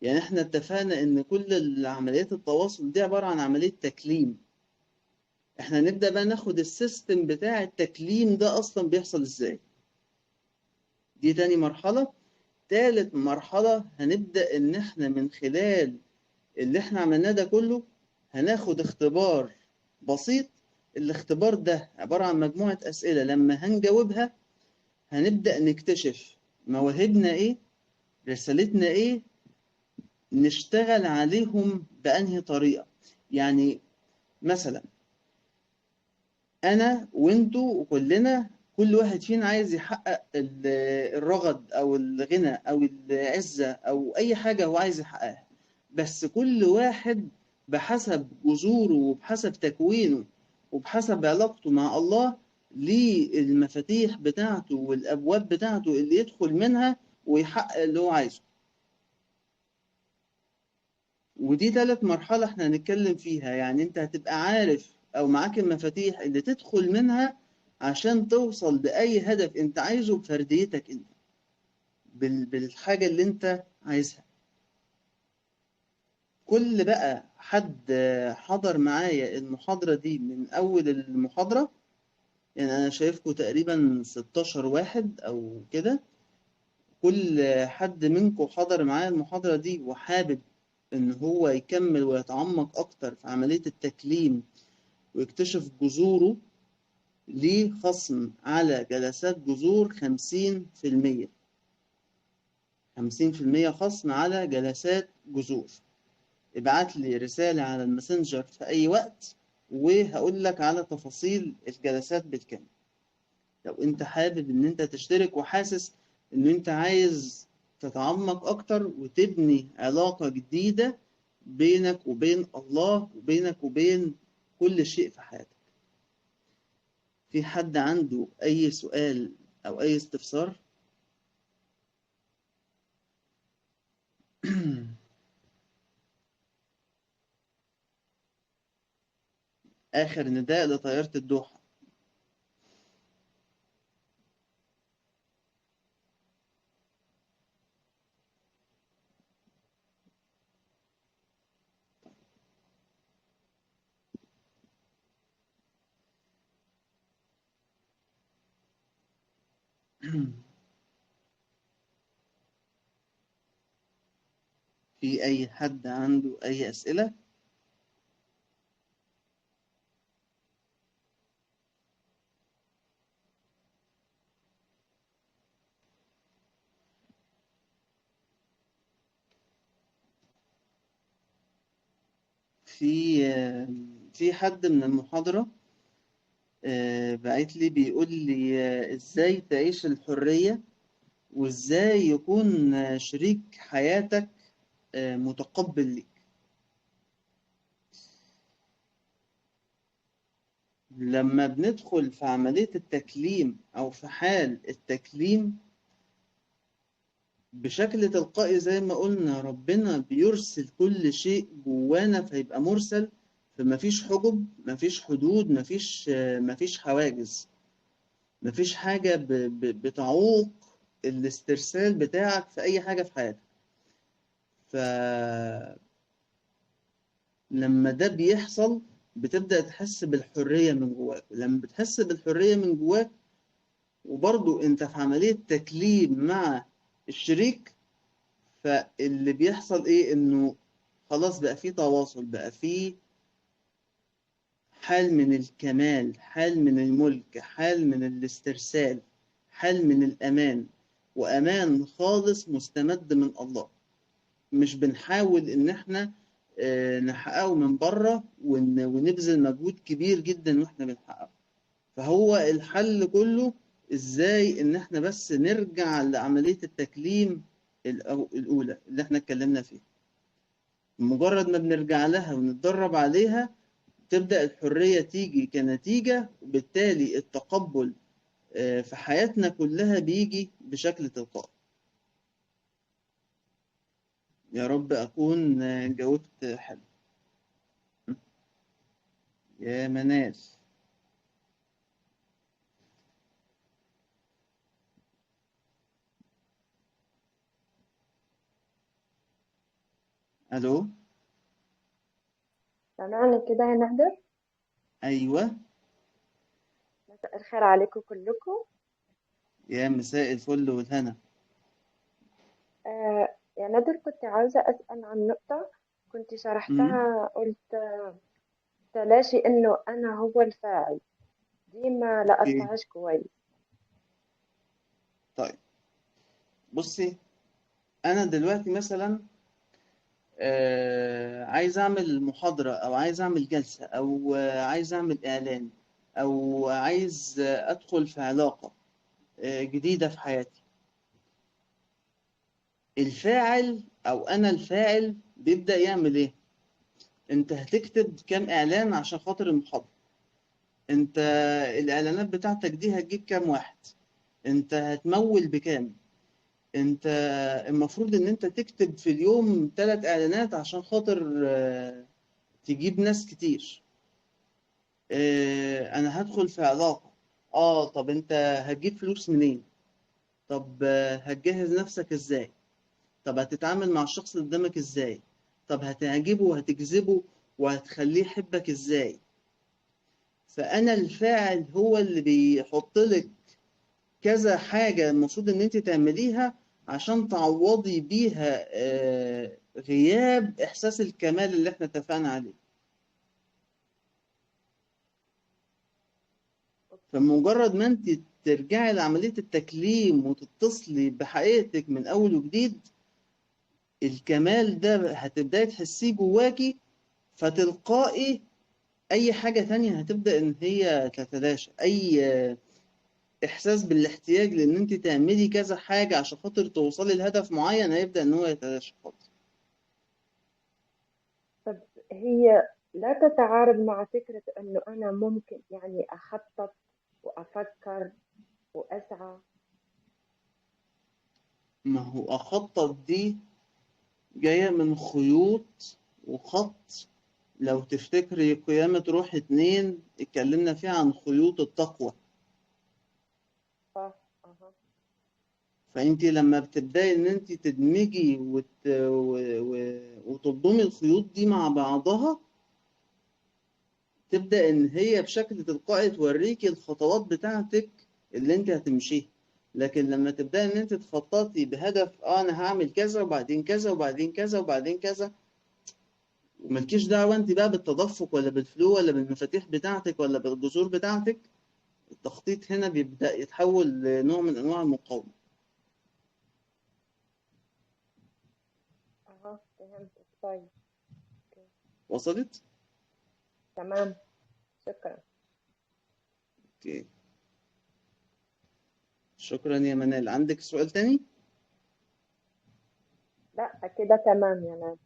A: يعني إحنا اتفقنا إن كل عمليات التواصل دي عبارة عن عملية تكليم. إحنا نبدأ بقى ناخد السيستم بتاع التكليم ده أصلا بيحصل إزاي. دي تاني مرحلة. تالت مرحلة هنبدأ إن إحنا من خلال اللي إحنا عملناه ده كله هناخد اختبار بسيط. الاختبار ده عبارة عن مجموعة أسئلة، لما هنجاوبها هنبدأ نكتشف مواهبنا إيه، رسالتنا إيه، نشتغل عليهم بأنهي طريقة. يعني مثلا أنا وإنتوا وكلنا، كل واحد فينا عايز يحقق الرغد أو الغنى أو العزة أو أي حاجة هو عايز يحققها. بس كل واحد بحسب جذوره وبحسب تكوينه وبحسب علاقته مع الله ليه المفاتيح بتاعته والأبواب بتاعته اللي يدخل منها ويحقق اللي هو عايزه. ودي تالت مرحلة احنا هنتكلم فيها. يعني انت هتبقى عارف او معاك المفاتيح اللي تدخل منها عشان توصل لأي هدف انت عايزه بفرديتك انت، بالحاجة اللي انت عايزها. كل بقى حد حضر معايا المحاضرة دي من أول المحاضرة، يعني أنا شايفكم تقريبا 16 واحد أو كده. كل حد منكم حضر معايا المحاضرة دي وحابب إن هو يكمل ويتعمق أكتر في عملية التكليم ويكتشف جذوره، ليه خصم على جلسات جذور 50%. 50% خصم على جلسات جذور. ابعت لي رسالة على الماسنجر في أي وقت وهقول لك على تفاصيل الجلسات بالكامل. لو أنت حابب إن أنت تشترك وحاسس إن أنت عايز تتعمق أكتر وتبني علاقة جديدة بينك وبين الله وبينك وبين كل شيء في حياتك. في حد عنده أي سؤال أو أي استفسار؟ آخر نداء لطيارة الدوحة. في أي حد عنده أي أسئلة؟ في حد من المحاضرة بعت لي بيقول لي ازاي تعيش الحرية، وازاي يكون شريك حياتك متقبل ليك. لما بندخل في عملية التكليم أو في حال التكليم بشكل تلقائي، زي ما قلنا ربنا بيرسل كل شيء جوانا فيبقى مرسل، فمفيش حجب، مفيش حدود، مفيش حواجز، مفيش حاجة بتعوق الاسترسال بتاعك في أي حاجة في حياتك. فلما ده بيحصل بتبدأ تحس بالحرية من جواك. لما بتحس بالحرية من جواك، وبرضو انت في عملية تكليم مع الشريك، فاللي بيحصل ايه؟ انه خلاص بقى في تواصل، بقى في حال من الكمال، حال من الملك، حال من الاسترسال، حال من الأمان، وأمان خالص مستمد من الله. مش بنحاول إن إحنا نحققه من بره ونبذل مجهود كبير جدا وإحنا بنحققه. فهو الحل كله إزاي إن إحنا بس نرجع لعملية التكليم الأولى اللي إحنا اتكلمنا فيها. مجرد ما بنرجع لها ونتدرب عليها تبدأ الحرية تيجي كنتيجة، وبالتالي التقبل في حياتنا كلها بيجي بشكل تلقائي. يا رب أكون جاوبت حلو. يا منال. ألو.
F: سامعني كده يا نهدر؟
A: أيوة.
F: مساء الخير عليكم كلكم.
A: يا مساء الفل والهنا.
F: يا نادر، كنت عاوزة أسأل عن نقطة كنت
A: مم.
F: شرحتها. قلت تلاشي إنه أنا هو الفاعل، دي ما
A: أوكي.
F: لقطتهاش كويس.
A: طيب بصي، أنا دلوقتي مثلا عايز أعمل محاضرة، أو عايز أعمل جلسة، أو عايز أعمل إعلان، أو عايز أدخل في علاقة جديدة في حياتي. الفاعل أو أنا الفاعل بيبدأ يعمل إيه؟ أنت هتكتب كام إعلان عشان خاطر المحاضرة؟ أنت الإعلانات بتاعتك دي هتجيب كام واحد؟ أنت هتمول بكام؟ أنت المفروض إن أنت تكتب في اليوم 3 إعلانات عشان خاطر تجيب ناس كتير. أنا هدخل في علاقة. طب أنت هتجيب فلوس منين؟ طب هتجهز نفسك إزاي؟ طب هتتعامل مع الشخص اللي قدامك ازاي؟ طب هتعجبه وهتجذبه وهتخليه يحبك ازاي؟ فأنا الفاعل هو اللي بيحط لك كذا حاجة المفروض إن أنت تعمليها عشان تعوضي بيها غياب إحساس الكمال اللي إحنا اتفقنا عليه. فمجرد ما أنت ترجعي لعملية التكليم وتتصلي بحقيقتك من أول وجديد، الكمال ده هتبدأي تحسيه جواكي، فتلقائي اي حاجة تانية هتبدأ ان هي تتلاشى. اي احساس بالاحتياج لان انت تعملي كذا حاجة عشان خاطر توصلي لهدف معين هيبدأ ان هو يتلاشى خالص.
F: طب هي لا تتعارض مع فكرة إنه أنا ممكن يعني أخطط وأفكر وأسعى؟
A: ما هو اخطط دي جاية من خيوط وخط. لو تفتكري قيامة روح 2 اتكلمنا فيها عن خيوط التقوى.
F: صح. أها.
A: فانت لما بتبداي ان انت تدمجي وتضمي الخيوط دي مع بعضها، تبدأ إن هي بشكل تلقائي توريكي الخطوات بتاعتك اللي أنت هتمشيها. لكن لما تبدأ إن أنت تخططي بهدف أنا هعمل كذا وبعدين كذا وبعدين كذا وبعدين كذا، وملكيش دعوة أنت بقى بالتدفق ولا بالفلو ولا بالمفاتيح بتاعتك ولا بالجذور بتاعتك، التخطيط هنا بيبدأ يتحول لنوع من أنواع المقاومة.
F: أها، فهمت. طيب. أوكي.
A: وصلت؟
F: تمام، شكرا.
A: اوكي، شكرا يا منال. عندك سؤال تاني؟
F: لا كده تمام يا ناس،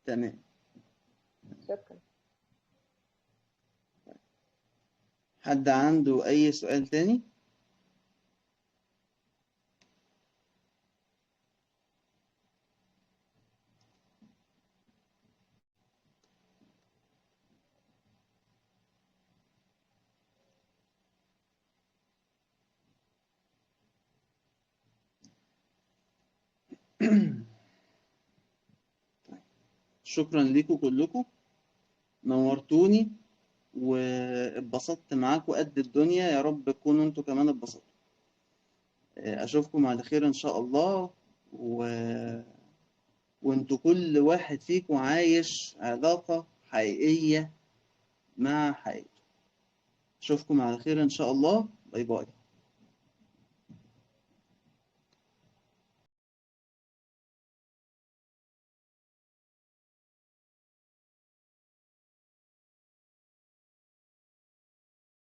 A: تمام.
F: شكرا.
A: حد عنده اي سؤال تاني؟ شكرا لكم كلكم، نورتوني واتبسطت معاكم قد الدنيا. يا رب تكونوا انتوا كمان اتبسطتوا. اشوفكم على خير ان شاء الله. وانتوا كل واحد فيكم عايش علاقة حقيقية مع حياته. اشوفكم على خير ان شاء الله. باي باي.